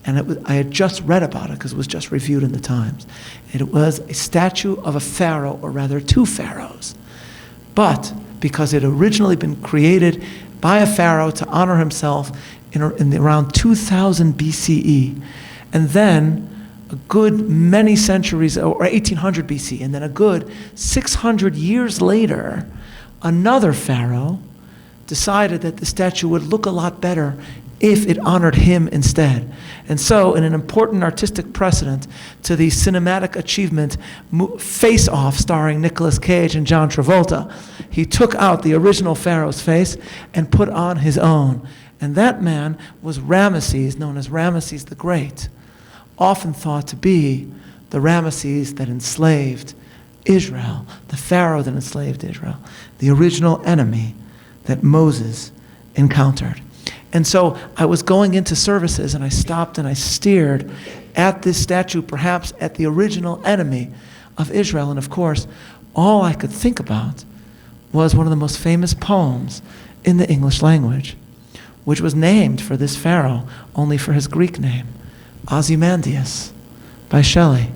And I had just read about it because it was just reviewed in the Times. It was a statue of a pharaoh, or rather two pharaohs. But because it had originally been created by a pharaoh to honor himself in around 2000 BCE, and then a good many centuries, or 1800 BC, and then a good 600 years later, another pharaoh decided that the statue would look a lot better if it honored him instead. And so, in an important artistic precedent to the cinematic achievement Face Off starring Nicolas Cage and John Travolta, he took out the original pharaoh's face and put on his own. And that man was Ramesses, known as Ramesses the Great, often thought to be the Ramesses that enslaved Israel, the pharaoh that enslaved Israel, the original enemy that Moses encountered. And so I was going into services, and I stopped and I stared at this statue, perhaps at the original enemy of Israel. And of course, all I could think about was one of the most famous poems in the English language, which was named for this pharaoh, only for his Greek name, Ozymandias, by Shelley.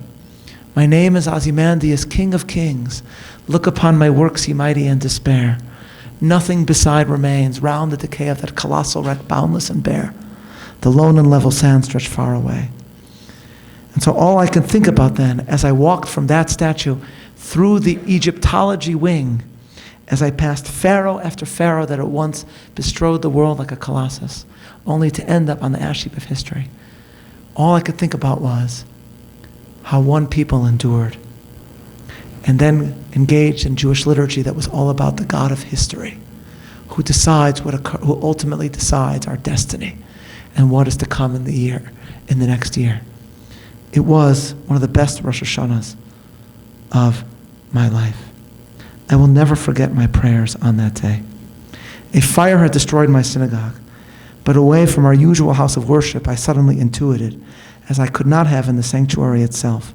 My name is Ozymandias, King of Kings. Look upon my works, ye mighty, and despair. Nothing beside remains round the decay of that colossal wreck, boundless and bare. The lone and level sand stretched far away. And so all I can think about then, as I walked from that statue through the Egyptology wing, as I passed pharaoh after pharaoh that at once bestrode the world like a colossus, only to end up on the ash heap of history, all I could think about was how one people endured, and then engaged in Jewish liturgy that was all about the God of history, who ultimately decides our destiny and what is to come in the next year. It was one of the best Rosh Hashanahs of my life. I will never forget my prayers on that day. A fire had destroyed my synagogue, but away from our usual house of worship, I suddenly intuited, as I could not have in the sanctuary itself,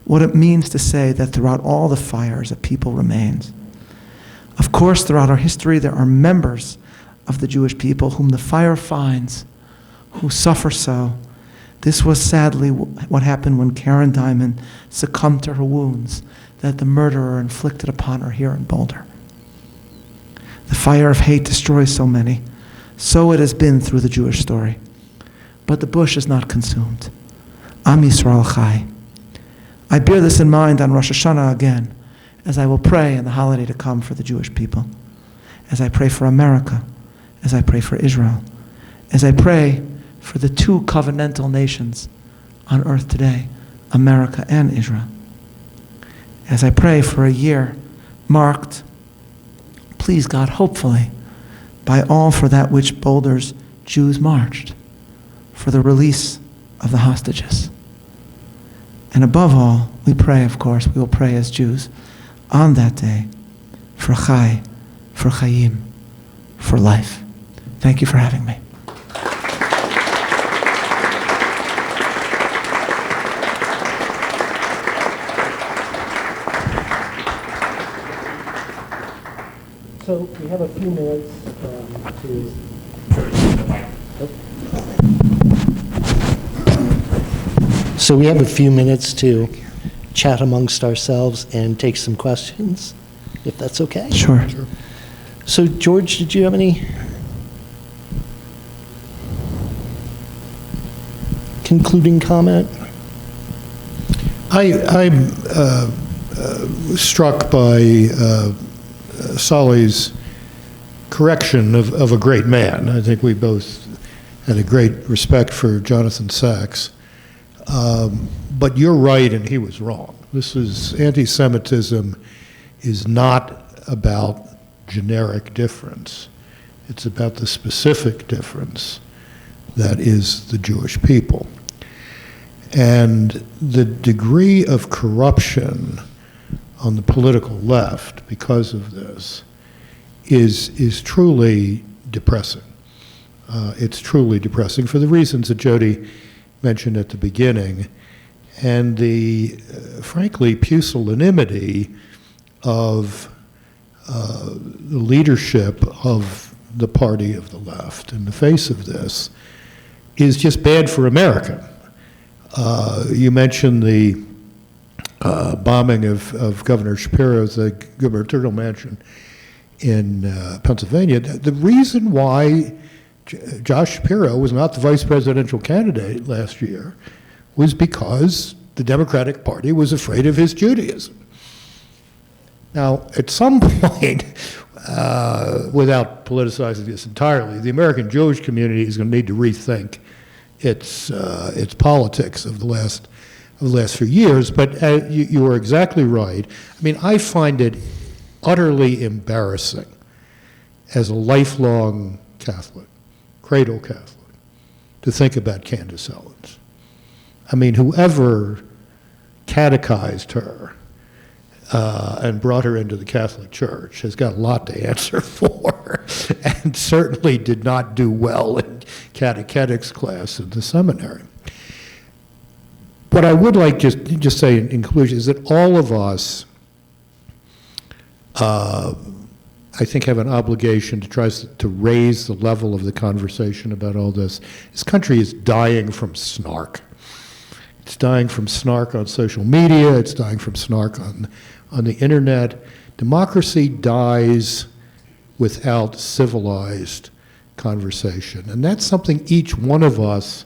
what it means to say that throughout all the fires a people remains. Of course, throughout our history, there are members of the Jewish people whom the fire finds, who suffer so. This was sadly what happened when Karen Diamond succumbed to her wounds that the murderer inflicted upon her here in Boulder. The fire of hate destroys so many. So it has been through the Jewish story. But the bush is not consumed. Am Yisrael Chai. I bear this in mind on Rosh Hashanah again, as I will pray in the holiday to come for the Jewish people, as I pray for America, as I pray for Israel, as I pray for the two covenantal nations on earth today, America and Israel, as I pray for a year marked, please God, hopefully, by all for that which Boulder's Jews marched, for the release of the hostages. And above all, we pray, of course, we will pray as Jews on that day for Chai, for Chaim, for life. Thank you for having me.
So we have a few minutes to... So we have a few minutes to chat amongst ourselves and take some questions, if that's okay.
Sure.
So George, did you have any concluding comment?
I'm struck by Solly's correction of a great man. I think we both had a great respect for Jonathan Sacks. But you're right and he was wrong. Anti-Semitism is not about generic difference. It's about the specific difference that is the Jewish people. And the degree of corruption on the political left because of this is truly depressing. It's truly depressing for the reasons that Jody mentioned at the beginning, and the, frankly, pusillanimity of the leadership of the party of the left in the face of this is just bad for America. You mentioned the bombing of Governor Shapiro's gubernatorial mansion in Pennsylvania. The reason why Josh Shapiro was not the vice presidential candidate last year was because the Democratic Party was afraid of his Judaism. Now, at some point, without politicizing this entirely, the American Jewish community is going to need to rethink its politics of the last few years. But you are exactly right. I mean, I find it utterly embarrassing as a lifelong Catholic, cradle Catholic, to think about Candace Owens. I mean, whoever catechized her and brought her into the Catholic Church has got a lot to answer for, and certainly did not do well in catechetics class in the seminary. What I would like just say in conclusion is that all of us, I think, have an obligation to try to raise the level of the conversation about all this. This country is dying from snark. It's dying from snark on social media. It's dying from snark on the internet. Democracy dies without civilized conversation. And that's something each one of us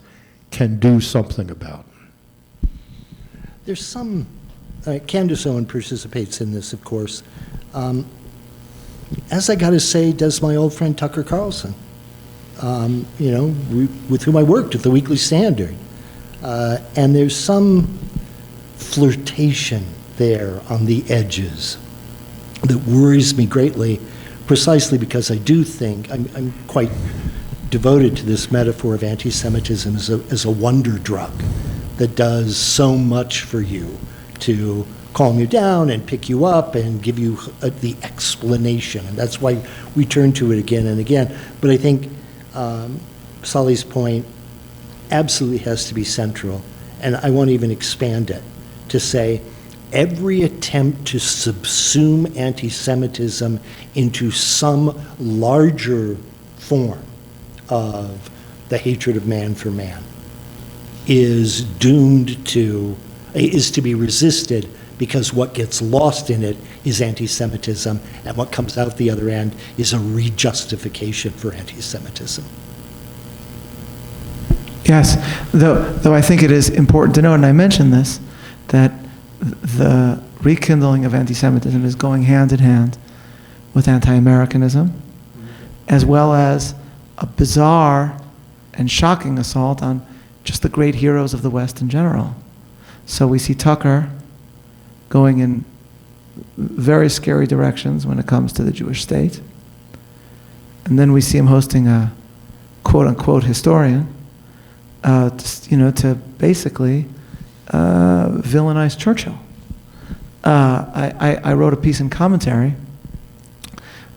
can do something about.
There's some, Candace Owen participates in this, of course. As I got to say, does my old friend Tucker Carlson, with whom I worked at the Weekly Standard. And there's some flirtation there on the edges that worries me greatly, precisely because I do think, I'm quite devoted to this metaphor of anti-Semitism as a wonder drug that does so much for you to calm you down and pick you up and give you the explanation. And that's why we turn to it again and again. But I think Sally's point absolutely has to be central. And I want to even expand it to say every attempt to subsume anti-Semitism into some larger form of the hatred of man for man is to be resisted, because what gets lost in it is anti-Semitism, and what comes out the other end is a rejustification for anti-Semitism.
Yes, though I think it is important to know, and I mentioned this, that the rekindling of anti-Semitism is going hand in hand with anti-Americanism, as well as a bizarre and shocking assault on just the great heroes of the West in general. So we see Tucker going in very scary directions when it comes to the Jewish state. And then we see him hosting a quote-unquote historian to basically villainize Churchill. I wrote a piece in commentary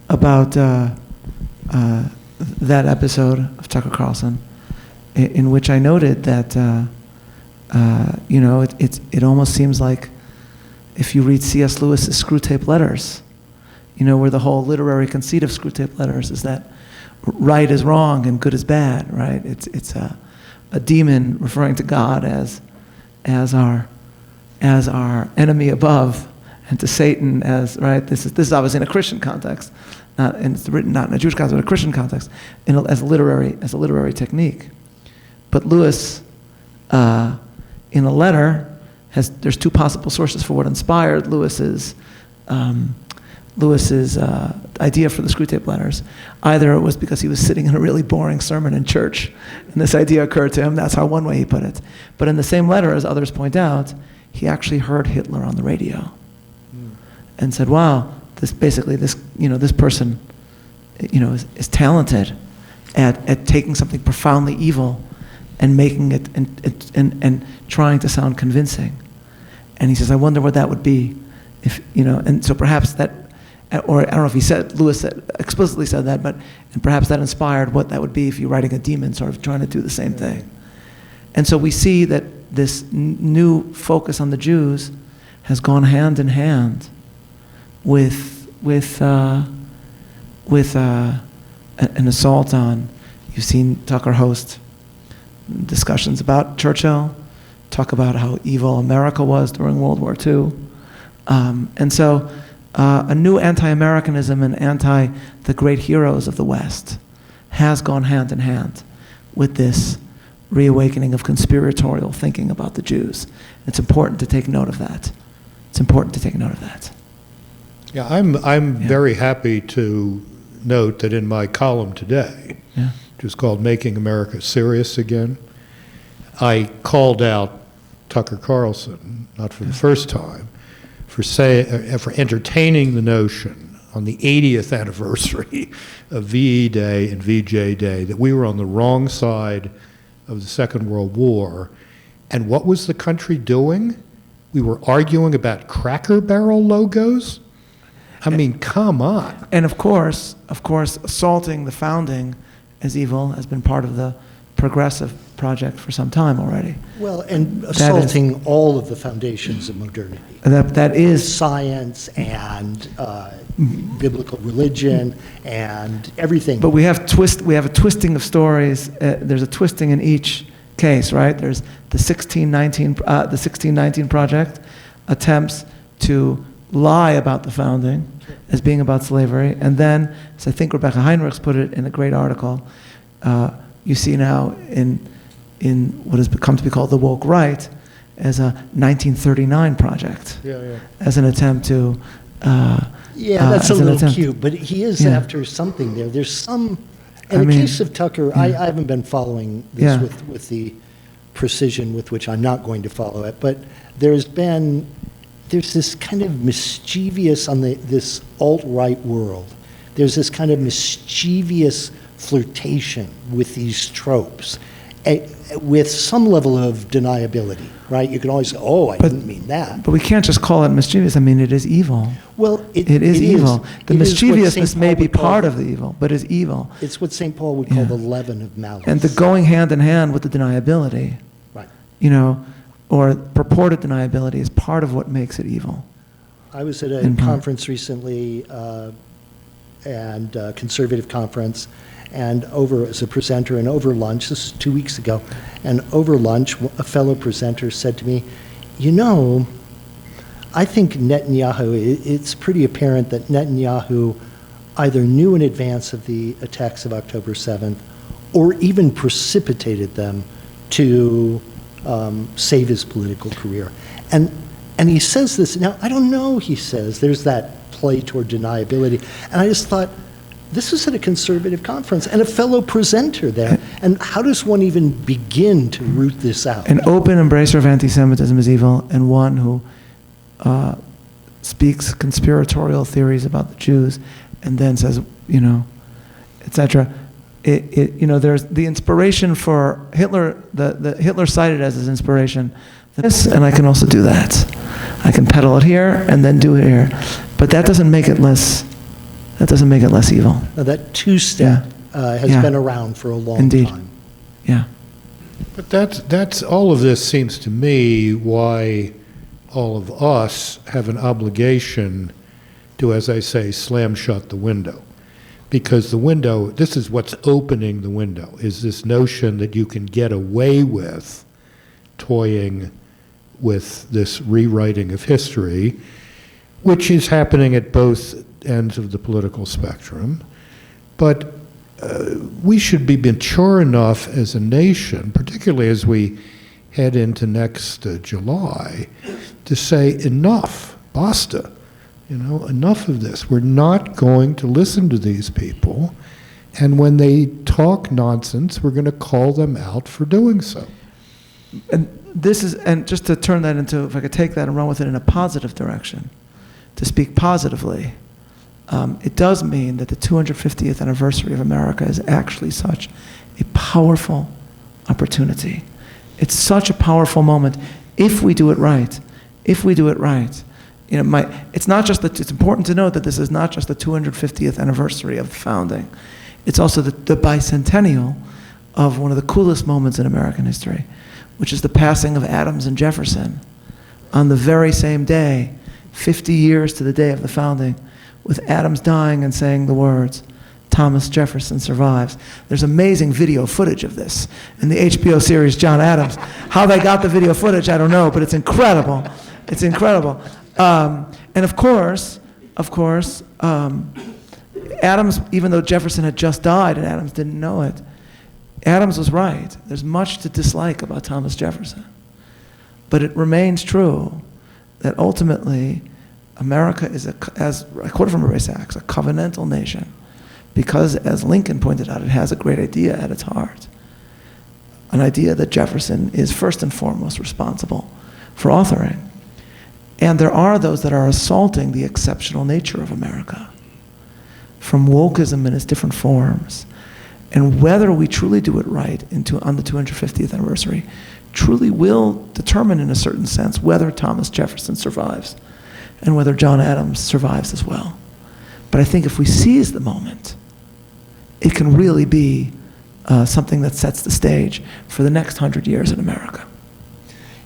about that episode of Tucker Carlson, in which I noted that it almost seems like if you read C.S. Lewis's Screwtape Letters, where the whole literary conceit of Screwtape Letters is that right is wrong and good is bad, right? It's a demon referring to God as our enemy above, and to Satan as, right? This is obviously in a Christian context, and it's written not in a Jewish context, but a Christian context, as a literary technique. But Lewis, in a letter, there's two possible sources for what inspired Lewis's idea for the Screwtape Letters. Either it was because he was sitting in a really boring sermon in church, and this idea occurred to him. That's how one way he put it. But in the same letter, as others point out, he actually heard Hitler on the radio and said, wow, this person, is talented at taking something profoundly evil and making it and trying to sound convincing. And he says, I wonder what that would be if, and so perhaps that, or I don't know if Lewis explicitly said that, and perhaps that inspired what that would be if you're writing a demon sort of trying to do the same thing. And so we see that this new focus on the Jews has gone hand in hand with an assault on. You've seen Tucker host discussions about Churchill, talk about how evil America was during World War II. And so a new anti-Americanism and the great heroes of the West has gone hand in hand with this reawakening of conspiratorial thinking about the Jews. It's important to take note of that.
Yeah, I'm very happy to note that in my column today, which is called Making America Serious Again, I called out Tucker Carlson, not for the first time, for entertaining the notion on the 80th anniversary of VE Day and VJ Day that we were on the wrong side of the Second World War. And what was the country doing? We were arguing about Cracker Barrel logos? I mean, come on.
And of course, assaulting the founding as evil has been part of the progressive project for some time already.
Well, and assaulting all of the foundations of modernity.
That is
science and biblical religion and everything.
But we have a twisting of stories. There's a twisting in each case, right? There's the 1619 project attempts to lie about the founding as being about slavery, and then, as I think Rebecca Heinrichs put it in a great article, you see now in what has become to be called the woke right as a 1939 project, as an attempt to.
That's a little cute, but he is after something there. There's some. In the case of Tucker, I haven't been following this with the precision with which I'm not going to follow it, but there's this kind of mischievous on this alt-right world. There's this kind of mischievous flirtation with these tropes, with some level of deniability, right? You can always say, oh, I didn't mean that.
But we can't just call it mischievous. I mean, it is evil.
Well,
it is evil. The mischievousness may be part of the evil, but it's evil.
It's what St. Paul would call the leaven of malice.
And the going hand in hand with the deniability,
right?
Or purported deniability is part of what makes it evil.
I was at a conference recently, and a conservative conference, and as a presenter, and over lunch, this is 2 weeks ago, and over lunch, a fellow presenter said to me, I think Netanyahu, it's pretty apparent that Netanyahu either knew in advance of the attacks of October 7th, or even precipitated them to save his political career. And he says this, now I don't know, he says, there's that play toward deniability, and I just thought, this is at a conservative conference and a fellow presenter there. And how does one even begin to root this out?
An open embracer of anti-Semitism is evil, and one who speaks conspiratorial theories about the Jews and then says, etc. There's the inspiration for Hitler, the Hitler cited as his inspiration, this, and I can also do that. I can peddle it here and then do it here. But that doesn't make it less evil.
Now that two-step has been around for a long time.
Yeah.
But that's all of this seems to me why all of us have an obligation to, as I say, slam shut the window. Because the window, this is what's opening the window, is this notion that you can get away with toying with this rewriting of history, which is happening at both ends of the political spectrum. But we should be mature enough as a nation, particularly as we head into next July, to say enough, basta, enough of this. We're not going to listen to these people, and when they talk nonsense, we're going to call them out for doing so.
And and just to turn that into, if I could take that and run with it in a positive direction, to speak positively, it does mean that the 250th anniversary of America is actually such a powerful opportunity. It's such a powerful moment if we do it right. If we do it right. It's not just that, it's important to note that this is not just the 250th anniversary of the founding. It's also the bicentennial of one of the coolest moments in American history, which is the passing of Adams and Jefferson on the very same day, 50 years to the day of the founding, with Adams dying and saying the words, "Thomas Jefferson survives." There's amazing video footage of this in the HBO series John Adams. How they got the video footage, I don't know, but it's incredible. It's incredible. And of course, Adams, even though Jefferson had just died and Adams didn't know it, Adams was right. There's much to dislike about Thomas Jefferson. But it remains true that ultimately America is, as I quoted from Rabbi Sachs, a covenantal nation, because, as Lincoln pointed out, it has a great idea at its heart, an idea that Jefferson is first and foremost responsible for authoring. And there are those that are assaulting the exceptional nature of America, from wokeism in its different forms. And whether we truly do it right on the 250th anniversary truly will determine, in a certain sense, whether Thomas Jefferson survives and whether John Adams survives as well. But I think if we seize the moment, it can really be something that sets the stage for the next 100 years in America.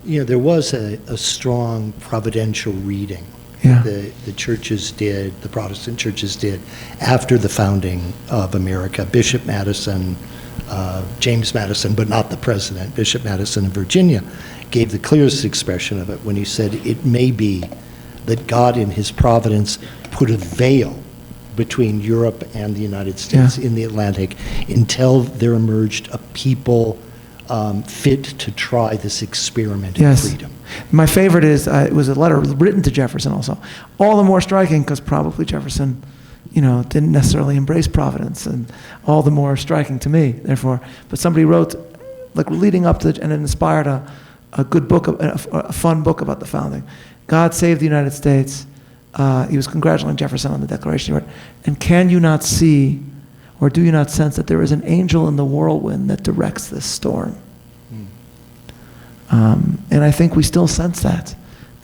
There was a strong providential reading
Yeah.
the churches did, the Protestant churches did, after the founding of America. Bishop Madison, James Madison, but not the president, Bishop Madison of Virginia, gave the clearest expression of it when he said, "It may be that God in his providence put a veil between Europe and the United States in the Atlantic until there emerged a people fit to try this experiment in freedom."
My favorite is, it was a letter written to Jefferson also. All the more striking because probably Jefferson, didn't necessarily embrace providence, and all the more striking to me, therefore. But somebody wrote, leading up to it, and it inspired a good book, a fun book about the founding. God saved the United States. He was congratulating Jefferson on the Declaration. He wrote, "And can you not see, or do you not sense that there is an angel in the whirlwind that directs this storm?" And I think we still sense that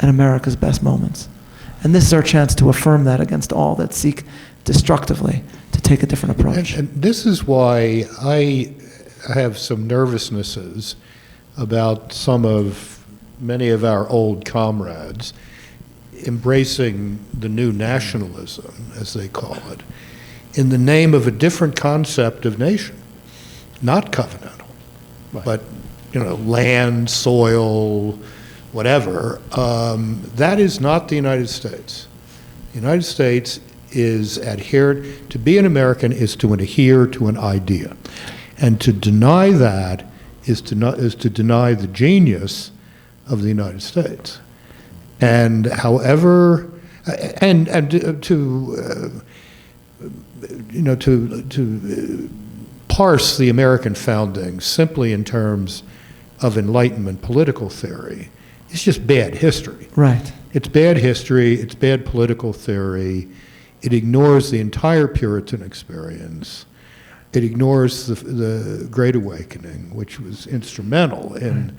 in America's best moments. And this is our chance to affirm that against all that seek destructively to take a different approach.
And this is why I have some nervousnesses about many of our old comrades embracing the new nationalism, as they call it, in the name of a different concept of nation, not covenantal, but land, soil, whatever. That is not the United States. The United States is to be an American is to adhere to an idea. And to deny that is to deny the genius of the United States. And however, to parse the American founding simply in terms of Enlightenment political theory, it's just bad history.
Right.
It's bad history, it's bad political theory. It ignores the entire Puritan experience. It ignores the Great Awakening, which was instrumental in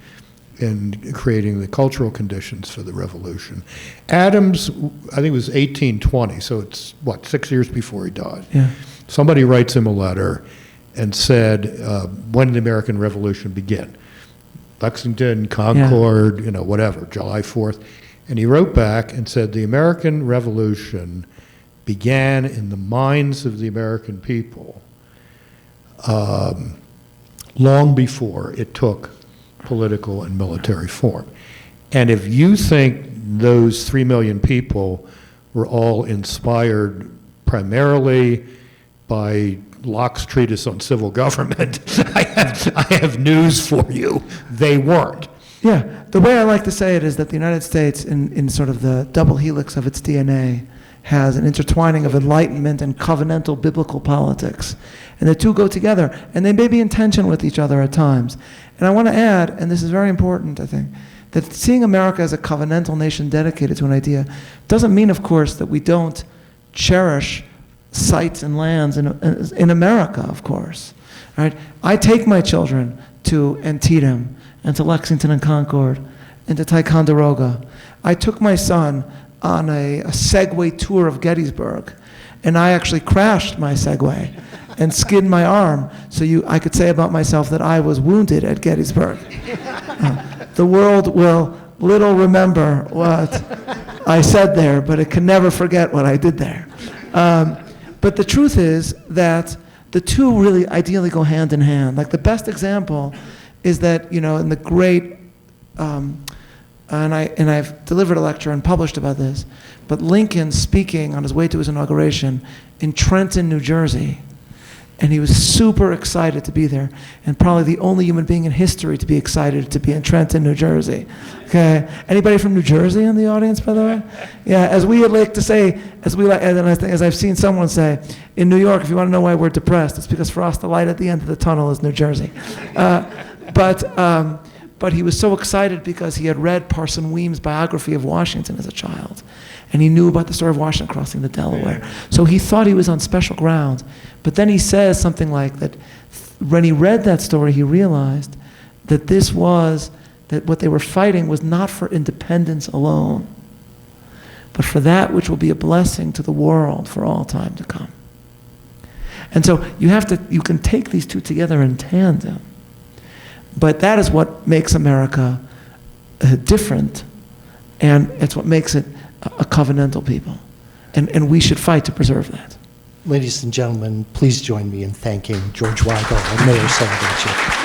creating the cultural conditions for the Revolution. Adams, I think it was 1820, so it's, 6 years before he died.
Yeah.
Somebody writes him a letter and said, when did the American Revolution begin? Lexington, Concord, whatever, July 4th. And he wrote back and said, the American Revolution began in the minds of the American people long before it took political and military form. And if you think those 3 million people were all inspired primarily by Locke's treatise on civil government, I have news for you. They weren't.
Yeah, the way I like to say it is that the United States, in sort of the double helix of its DNA, has an intertwining of enlightenment and covenantal biblical politics. And the two go together, and they may be in tension with each other at times. And I want to add, and this is very important, I think, that seeing America as a covenantal nation dedicated to an idea doesn't mean, of course, that we don't cherish sites and lands in America, of course. Right? I take my children to Antietam and to Lexington and Concord and to Ticonderoga. I took my son on a Segway tour of Gettysburg, and I actually crashed my Segway and skinned my arm, so I could say about myself that I was wounded at Gettysburg. The world will little remember what I said there, but it can never forget what I did there. But the truth is that the two really ideally go hand in hand. Like the best example is that, in the great, and I've delivered a lecture and published about this, but Lincoln speaking on his way to his inauguration in Trenton, New Jersey, and he was super excited to be there, and probably the only human being in history to be excited to be in Trenton, New Jersey. Okay, anybody from New Jersey in the audience, by the way? Yeah, as we would like to say, as I've seen someone say, in New York, if you want to know why we're depressed, it's because for us the light at the end of the tunnel is New Jersey. But he was so excited because he had read Parson Weems' biography of Washington as a child, and he knew about the story of Washington crossing the Delaware. So he thought he was on special ground. But then he says something like that, when he read that story, he realized that that what they were fighting was not for independence alone, but for that which will be a blessing to the world for all time to come. And so you can take these two together in tandem. But that is what makes America different, and it's what makes it a covenantal people. And we should fight to preserve that.
Ladies and gentlemen, please join me in thanking George Weigel and Meir Soloveichik.